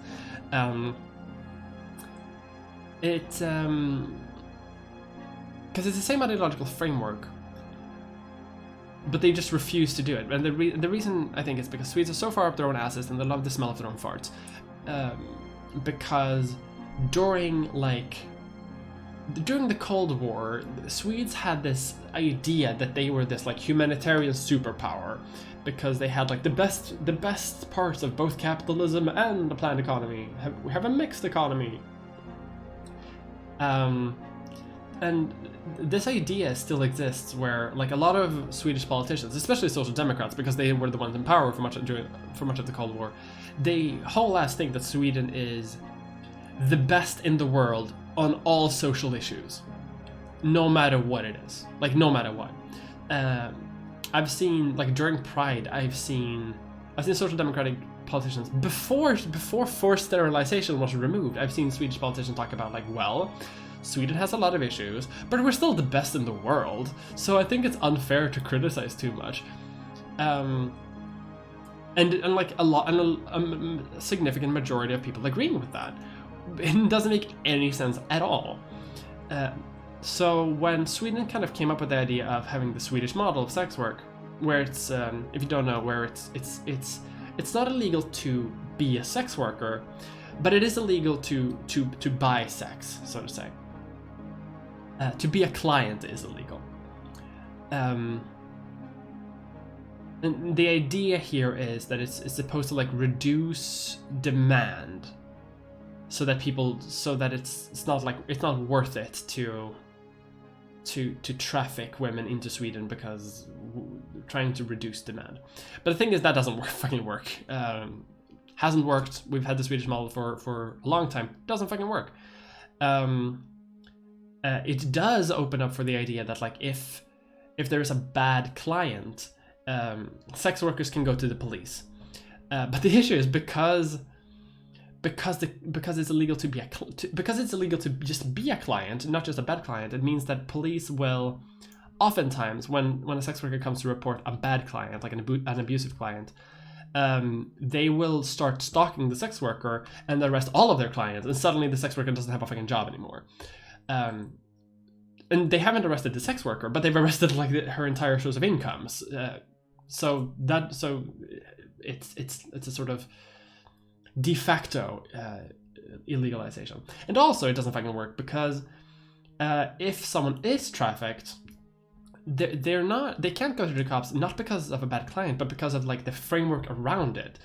Because it's the same ideological framework, but they just refuse to do it. And the reason I think is because Swedes are so far up their own asses, and they love the smell of their own farts. Because during the Cold War, the Swedes had this idea that they were this like humanitarian superpower, because they had like the best parts of both capitalism and the planned economy. We have a mixed economy. And this idea still exists where, like, a lot of Swedish politicians, especially Social Democrats, because they were the ones in power for much of the Cold War, they whole ass think that Sweden is the best in the world on all social issues, no matter what it is, like no matter what. I've seen, like, during Pride, I've seen Social Democratic politicians before forced sterilization was removed. I've seen Swedish politicians talk about, like, well, Sweden has a lot of issues, but we're still the best in the world, so I think it's unfair to criticize too much. And like a significant majority of people agreeing with that. It doesn't make any sense at all. So when Sweden kind of came up with the idea of having the Swedish model of sex work, where it's, if you don't know, where it's not illegal to be a sex worker, but it is illegal to buy sex, so to say. To be a client is illegal. And the idea here is that it's supposed to, like, reduce demand, so that it's not worth it to traffic women into Sweden, because trying to reduce demand. But the thing is, that doesn't fucking work. Hasn't worked. We've had the Swedish model for a long time. Doesn't fucking work. It does open up for the idea that, like, if there is a bad client, sex workers can go to the police. But the issue is because it's illegal to just be a client, not just a bad client. It means that police will, oftentimes, when a sex worker comes to report a bad client, like an abusive client, they will start stalking the sex worker and arrest all of their clients, and suddenly the sex worker doesn't have a fucking job anymore. And they haven't arrested the sex worker, but they've arrested, like, her entire source of incomes. So it's a sort of de facto illegalization. And also, it doesn't fucking work because if someone is trafficked, they can't go to the cops, not because of a bad client, but because of, like, the framework around it.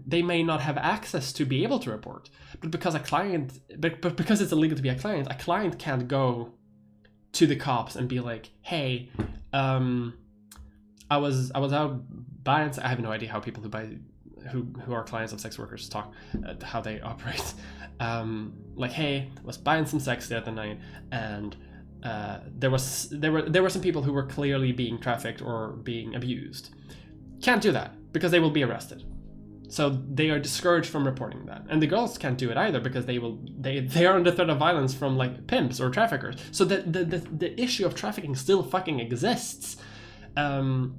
They may not have access to be able to report, but because because it's illegal to be a client can't go to the cops and be like, hey, I was out buying. I have no idea how people who are clients of sex workers talk, how they operate. Like, hey, I was buying some sex the other night, and there were some people who were clearly being trafficked or being abused. Can't do that because they will be arrested. So they are discouraged from reporting that. And the girls can't do it either because they are under threat of violence from, like, pimps or traffickers. So the issue of trafficking still fucking exists. But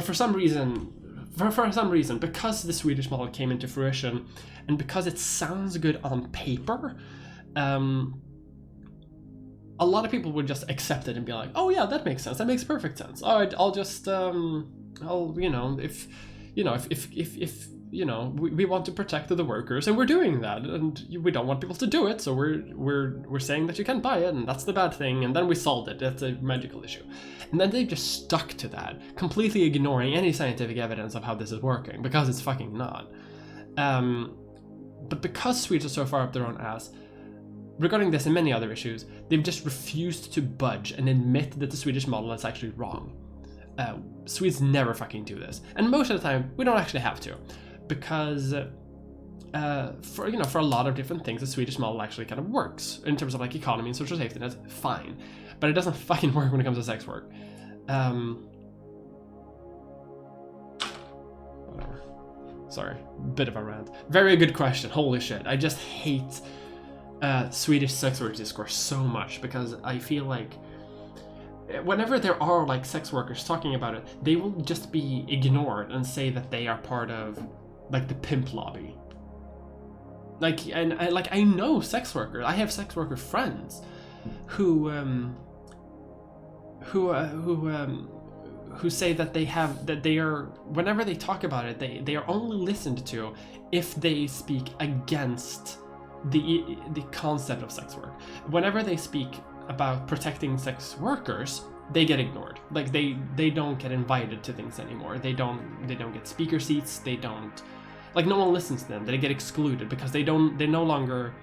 for some reason, because the Swedish model came into fruition, and because it sounds good on paper, a lot of people would just accept it and be like, oh yeah, that makes sense. That makes perfect sense. All right, I'll just, if we want to protect the workers, and we're doing that, and we don't want people to do it, so we're saying that you can't buy it, and that's the bad thing, and then we solved it. That's a magical issue. And then they just stuck to that, completely ignoring any scientific evidence of how this is working, because it's fucking not. But because Swedes are so far up their own ass regarding this and many other issues, they've just refused to budge and admit that the Swedish model is actually wrong. Swedes never fucking do this, and most of the time we don't actually have to, because for a lot of different things, the Swedish model actually kind of works in terms of, like, economy and social safety net, fine, but it doesn't fucking work when it comes to sex work. Whatever. Sorry, bit of a rant. Very good question. Holy shit, I just hate Swedish sex work discourse so much, because I feel like whenever there are, like, sex workers talking about it, they will just be ignored and say that they are part of, like, the pimp lobby. Like, and I know sex workers. I have sex worker friends who say that they are, whenever they talk about it, they are only listened to if they speak against the concept of sex work. Whenever they speak about protecting sex workers, they get ignored. Like, they don't get invited to things anymore. They don't get speaker seats. They don't, like, no one listens to them. They get excluded because they no longer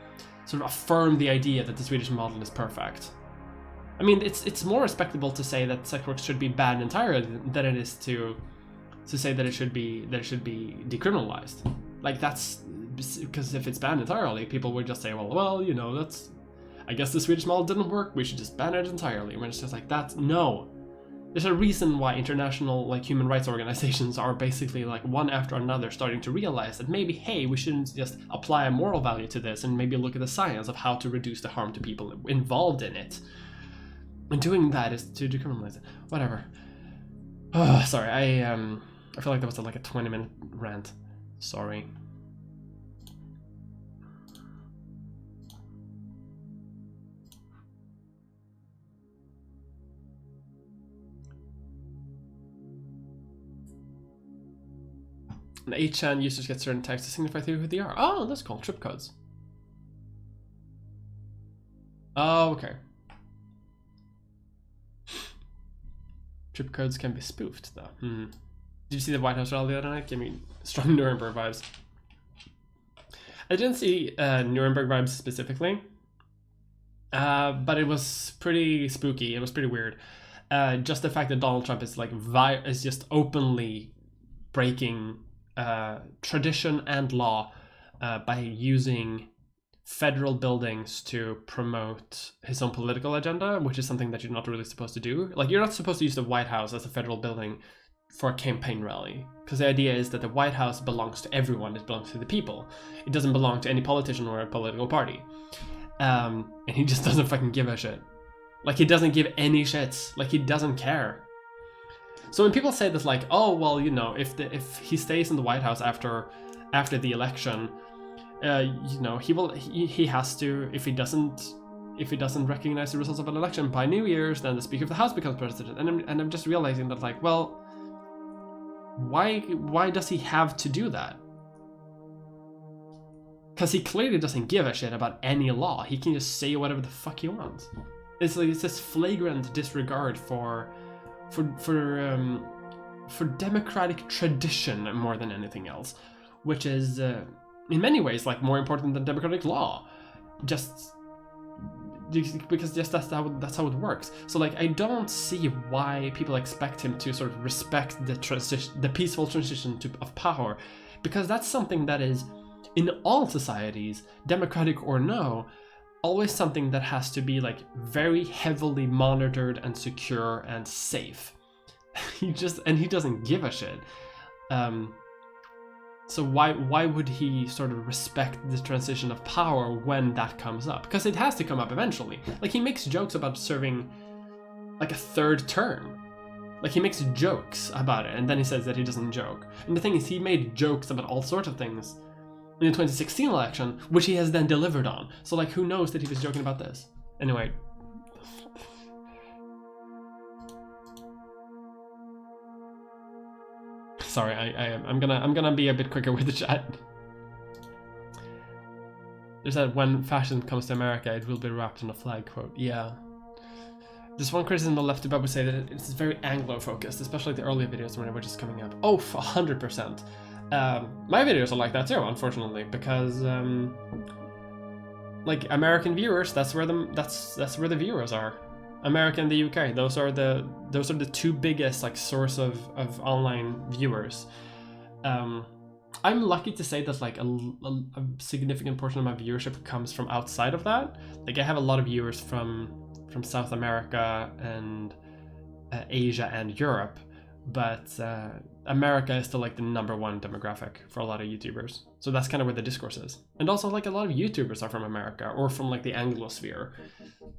sort of affirm the idea that the Swedish model is perfect. I mean, it's more respectable to say that sex work should be banned entirely than it is to say that it should be decriminalized. Like, that's because if it's banned entirely, people would just say, well, you know, that's, I guess the Swedish model didn't work, we should just ban it entirely. When it's just like, that's no. There's a reason why international like human rights organizations are basically like one after another starting to realize that maybe, hey, we shouldn't just apply a moral value to this and maybe look at the science of how to reduce the harm to people involved in it. And doing that is to decriminalize it. Whatever. Oh, sorry, I feel like that was like a 20-minute rant. Sorry. And 8chan users get certain tags to signify who they are. Oh, that's called trip codes. Oh, okay. Trip codes can be spoofed, though. Did you see the White House rally the other night? Give me strong Nuremberg vibes. I didn't see Nuremberg vibes specifically, but it was pretty spooky. It was pretty weird. Just the fact that Donald Trump is like is just openly breaking tradition and law by using federal buildings to promote his own political agenda, which is something that you're not really supposed to do. Like, you're not supposed to use the White House as a federal building for a campaign rally, because the idea is that the White House belongs to everyone. It belongs to the people. It doesn't belong to any politician or a political party. And he just doesn't fucking give a shit. Like, he doesn't give any shits. Like, he doesn't care. So when people say this, like, oh, well, you know, if he stays in the White House after the election, you know, he has to, if he doesn't recognize the results of an election by New Year's, then the Speaker of the House becomes president. And I'm just realizing that, like, well, why does he have to do that? Because he clearly doesn't give a shit about any law. He can just say whatever the fuck he wants. It's like, it's this flagrant disregard for democratic tradition more than anything else, which is in many ways like more important than democratic law, just because that's how it works. So like, I don't see why people expect him to sort of respect the peaceful transition of power, because that's something that is in all societies, democratic or no, always something that has to be like very heavily monitored and secure and safe. He doesn't give a shit. So why would he sort of respect the transition of power when that comes up? Because it has to come up eventually. Like, he makes jokes about serving like a third term. Like, he makes jokes about it, and then he says that he doesn't joke. And the thing is, he made jokes about all sorts of things in the 2016 election, which he has then delivered on. So like, who knows that he was joking about this? Anyway. Sorry, I'm gonna be a bit quicker with the chat. There's that when fascism comes to America, it will be wrapped in a flag quote. Yeah. There's one criticism on the left about would say that it's very Anglo-focused, especially the earlier videos when it was just coming up. Oh, 100%. My videos are like that too, unfortunately, because like, American viewers, that's where the viewers are. America and the UK, those are the two biggest like source of online viewers. I'm lucky to say that like a significant portion of my viewership comes from outside of that. Like, I have a lot of viewers from South America and Asia and Europe, but America is still like the #1 demographic for a lot of YouTubers. So that's kind of where the discourse is. And also, like, a lot of YouTubers are from America or from like the Anglosphere.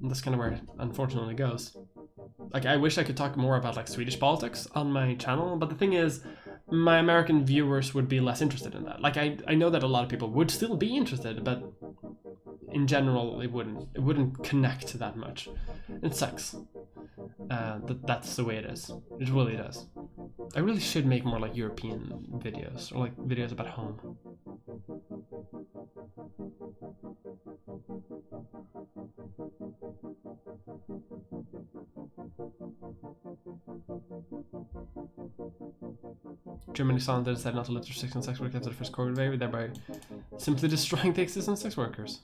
And that's kind of where it unfortunately goes. Like, I wish I could talk more about like Swedish politics on my channel, but the thing is, my American viewers would be less interested in that. Like, I know that a lot of people would still be interested, but in general, it wouldn't connect that much. It sucks. That's the way it is. It really does. I really should make more like European videos, or like videos about home. Germany sounded decided not to let restrict on sex work after the first COVID wave, thereby simply destroying the existence of sex workers.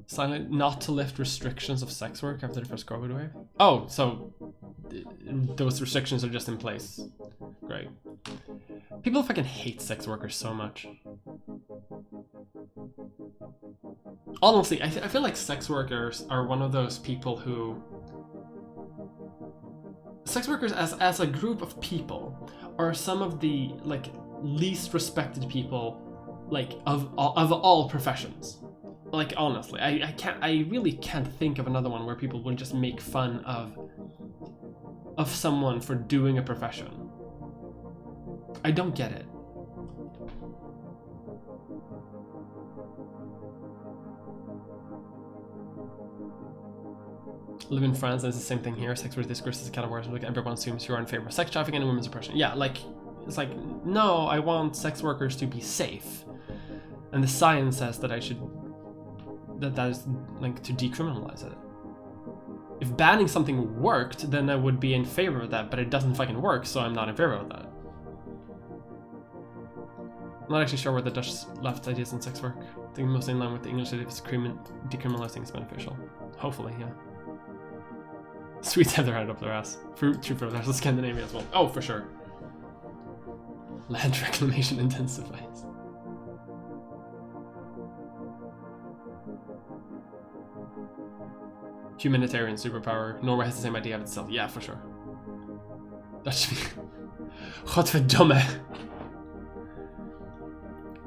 Silent not to lift restrictions of sex work after the first COVID wave. Oh, so those restrictions are just in place. Great. People fucking hate sex workers so much. Honestly, I feel like sex workers are one of those people who... Sex workers as a group of people are some of the like least respected people like of all professions. Like honestly, I really can't think of another one where people would just make fun of someone for doing a profession. I don't get it. Live in France and it's the same thing here. Sex work discourse is kind of worse. Like everyone assumes you are in favor of sex trafficking and women's oppression. Yeah, like it's like no, I want sex workers to be safe, and the science says that I should that is like to decriminalize it. If banning something worked, then I would be in favor of that, but it doesn't fucking work, so I'm not in favor of that. I'm not actually sure where the Dutch left ideas on sex work. I think mostly in line with the English idea of decriminalizing is beneficial. Hopefully, yeah. Swedes have their hand up their ass. True for there's Scandinavia as well. Oh, for sure. Land reclamation intensifies. Humanitarian superpower. Norway has the same idea of itself. Yeah, for sure. That should be... Godverdomme.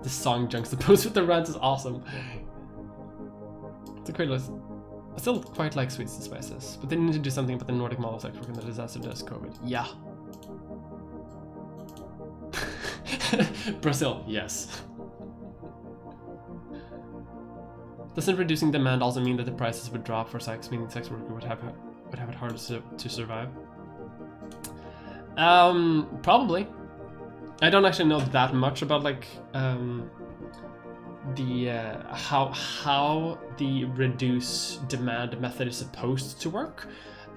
This song juxtaposed with the rant is awesome. It's a great list. I still quite like Swedes and Spices, but they need to do something about the Nordic model of sex work and the disaster that is COVID. Yeah. Brazil, yes. Doesn't reducing demand also mean that the prices would drop for sex, meaning sex workers would have it harder to survive? Probably. I don't actually know that much about like how the reduce demand method is supposed to work.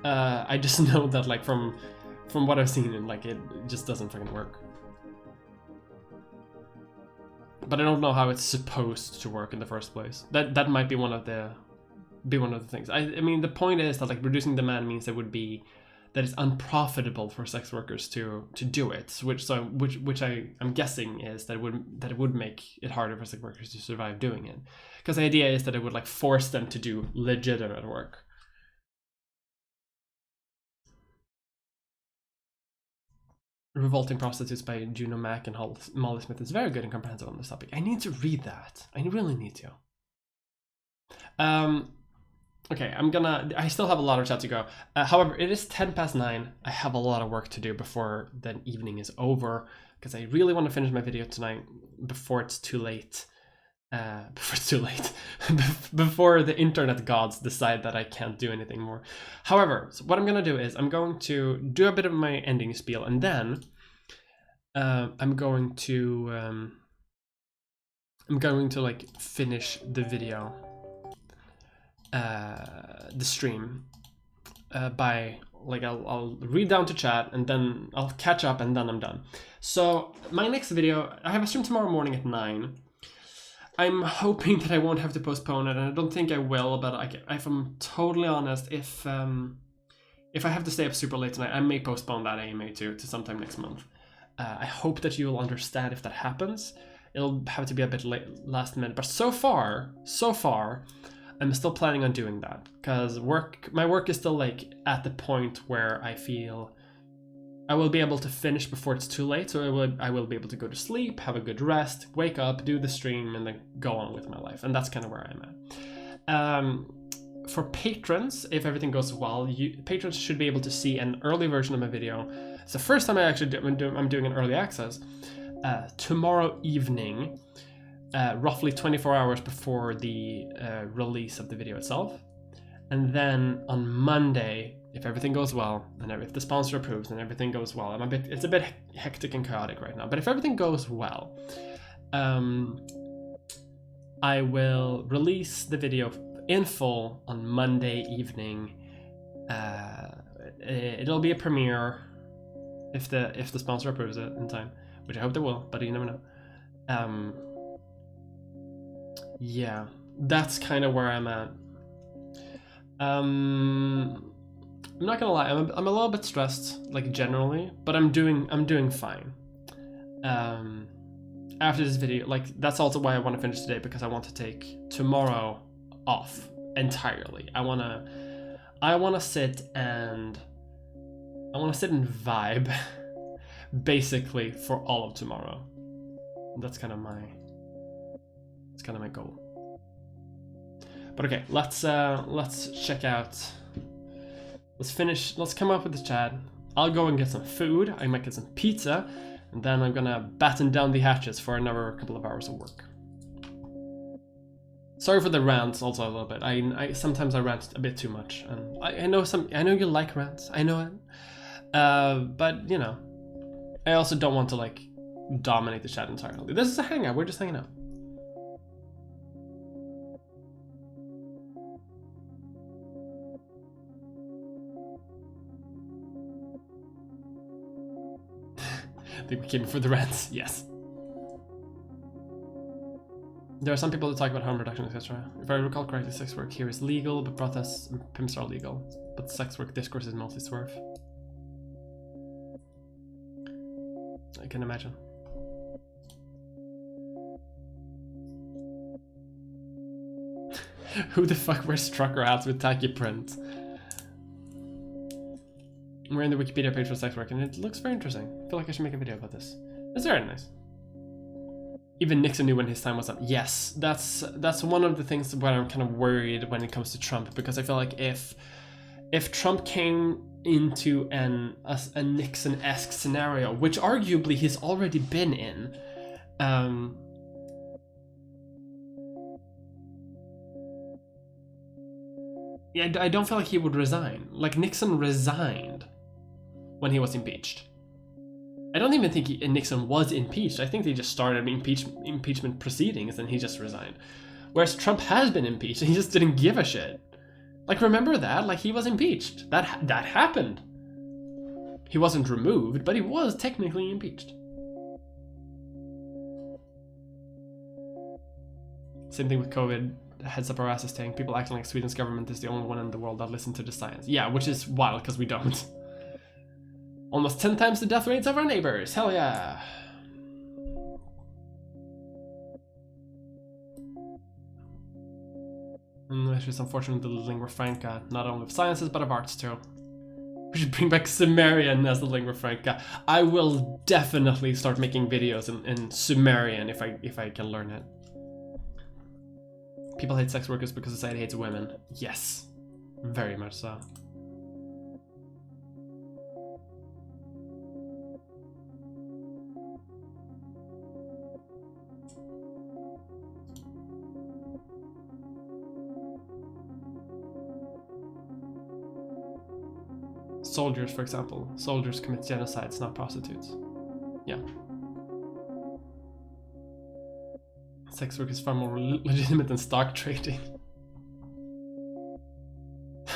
I just know that like from what I've seen, and like it just doesn't fucking work. But I don't know how it's supposed to work in the first place. That might be one of the things. I mean the point is that like reducing demand means that it's unprofitable for sex workers to do it, which I'm guessing is that it would make it harder for sex workers to survive doing it, because the idea is that it would like force them to do legitimate work. Revolting Prostitutes by Juno Mack and Molly Smith is very good and comprehensive on this topic. I need to read that. I really need to. Okay, I still have a lot of chat to go. However, it is 9:10. I have a lot of work to do before the evening is over, because I really want to finish my video tonight before it's too late. Before the internet gods decide that I can't do anything more. However, so what I'm gonna do is I'm going to do a bit of my ending spiel, and then I'm going to like finish the video, the stream, by like I'll read down to chat, and then I'll catch up, and then I'm done. So my next video, I have a stream tomorrow morning at 9. I'm hoping that I won't have to postpone it, and I don't think I will, but if I'm totally honest, if I have to stay up super late tonight, I may postpone that AMA to sometime next month. I hope that you will understand if that happens. It'll have to be a bit last minute, but so far, I'm still planning on doing that, because my work is still like at the point where I feel I will be able to finish before it's too late, so I will be able to go to sleep, have a good rest, wake up, do the stream, and then go on with my life. And that's kind of where I'm at. For patrons, if everything goes well, patrons should be able to see an early version of my video. It's the first time I'm doing an early access. Tomorrow evening, roughly 24 hours before the release of the video itself. And then on Monday, if everything goes well, and if the sponsor approves and everything goes well, it's a bit hectic and chaotic right now, but if everything goes well, I will release the video in full on Monday evening. It'll be a premiere if the sponsor approves it in time, which I hope they will, but you never know. Yeah, that's kind of where I'm at. I'm not gonna lie, I'm a little bit stressed, like generally, but I'm doing fine. After this video, like that's also why I want to finish today, because I want to take tomorrow off entirely. I wanna sit and vibe basically for all of tomorrow. That's kind of my goal. But okay, let's check out. Let's come up with the chat. I'll go and get some food. I might get some pizza, and then I'm gonna batten down the hatches for another couple of hours of work. Sorry for the rants also a little bit. I sometimes I rant a bit too much, and I know you like rants. I know it. But you know, I also don't want to like dominate the chat entirely. This is a hangout. We're just hanging out. I think we came for the rants. Yes. There are some people that talk about harm reduction, etc. If I recall correctly, sex work here is legal, but protests and pimps are legal. But sex work discourse is mostly swerve. I can imagine. Who the fuck wears trucker hats with tacky print? We're in the Wikipedia page for sex work, and it looks very interesting. I feel like I should make a video about this. It's very nice. Even Nixon knew when his time was up. Yes, that's one of the things where I'm kind of worried when it comes to Trump, because I feel like if Trump came into a Nixon-esque scenario, which arguably he's already been in, yeah, I don't feel like he would resign. Like Nixon resigned when he was impeached. I don't even think Nixon was impeached. I think they just started impeachment proceedings and he just resigned. Whereas Trump has been impeached and he just didn't give a shit. Like, remember that? Like, he was impeached. That happened. He wasn't removed, but he was technically impeached. Same thing with COVID. Heads up our asses tank. People acting like Sweden's government is the only one in the world that listens to the science. Yeah, which is wild because we don't. Almost 10 times the death rates of our neighbors. Hell yeah. And it's just unfortunate the lingua franca, not only of sciences but of arts too. We should bring back Sumerian as the lingua franca. I will definitely start making videos in Sumerian if I can learn it. People hate sex workers because society hates women. Yes, very much so. Soldiers, for example. Soldiers commit genocides, not prostitutes. Yeah. Sex work is far more legitimate than stock trading.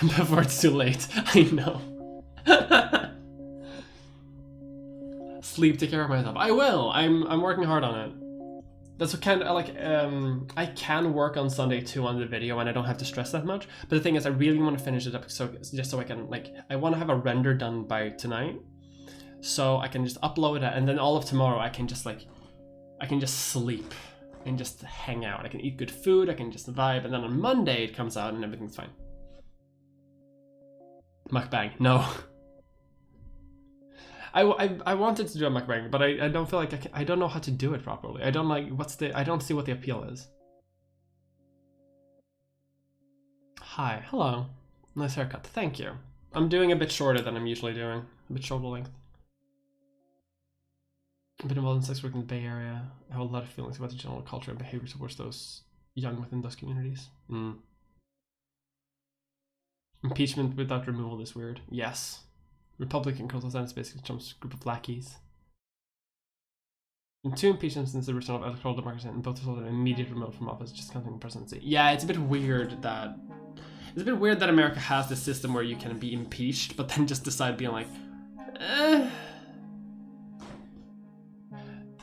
Before it's too late. I know. Sleep, take care of myself. I will. I'm working hard on it. That's what kind of like I can work on Sunday too on the video and I don't have to stress that much. But the thing is, I really want to finish it up just so I can I want to have a render done by tonight, so I can just upload it, and then all of tomorrow I can just sleep and just hang out. I can eat good food. I can just vibe, and then on Monday it comes out and everything's fine. Mukbang, no. I wanted to do a mukbang, but I don't feel like I don't know how to do it properly. I don't I don't see what the appeal is. Hi, hello. Nice haircut, thank you. I'm doing a bit shorter than I'm usually doing. A bit shoulder length. I've been involved in sex work in the Bay Area. I have a lot of feelings about the general culture and behavior towards those young within those communities. Impeachment without removal is weird. Yes. Republican Council Senate is basically Trump's group of lackeys. In 2 impeachments since the return of electoral democracy, and both resulted in immediate removal from office, just counting the presidency. Yeah, it's a bit weird that America has this system where you can be impeached, but then just decide being like, eh.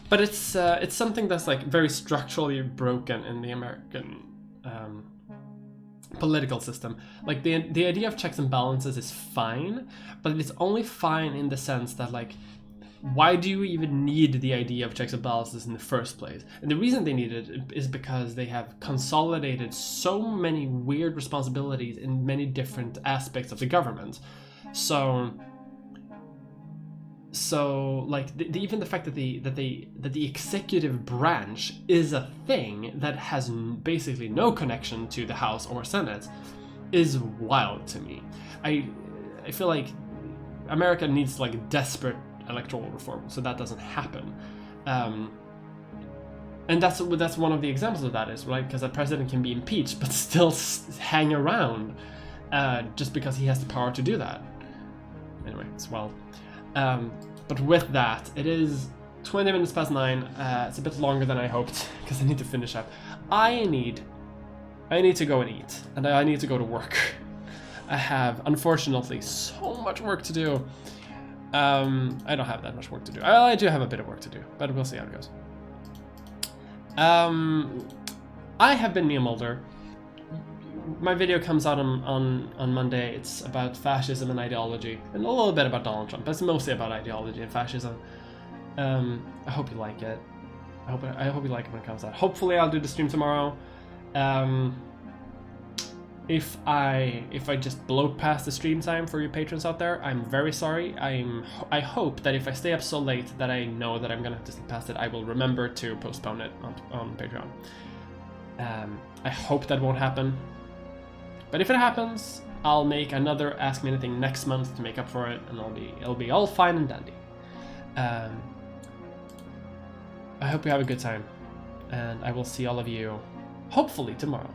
But it's something that's like very structurally broken in the American political system. Like the idea of checks and balances is fine, but it's only fine in the sense that, like, why do you even need the idea of checks and balances in the first place? And the reason they need it is because they have consolidated so many weird responsibilities in many different aspects of the government. So like even the fact that the executive branch is a thing that has basically no connection to the House or Senate is wild to me. I feel like America needs, like, desperate electoral reform so that doesn't happen, and that's one of the examples of that is, right, because a president can be impeached but still hang around just because he has the power to do that. Anyway, it's wild. But with that, it is 20 minutes past 9. It's a bit longer than I hoped because I need to finish up. I need to go and eat, and I need to go to work. I have, unfortunately, so much work to do. I don't have that much work to do. I do have a bit of work to do, but we'll see how it goes. I have been Neil Mulder. My video comes out on Monday. It's about fascism and ideology, and a little bit about Donald Trump, but it's mostly about ideology and fascism. I hope you like it. I hope you like it when it comes out. Hopefully I'll do the stream tomorrow. If I just blow past the stream time for you patrons out there, I'm very sorry. I hope that if I stay up so late that I know that I'm gonna have to sleep past it, I will remember to postpone it on Patreon. I hope that won't happen. But if it happens, I'll make another Ask Me Anything next month to make up for it, and it'll be all fine and dandy. I hope you have a good time, and I will see all of you hopefully tomorrow.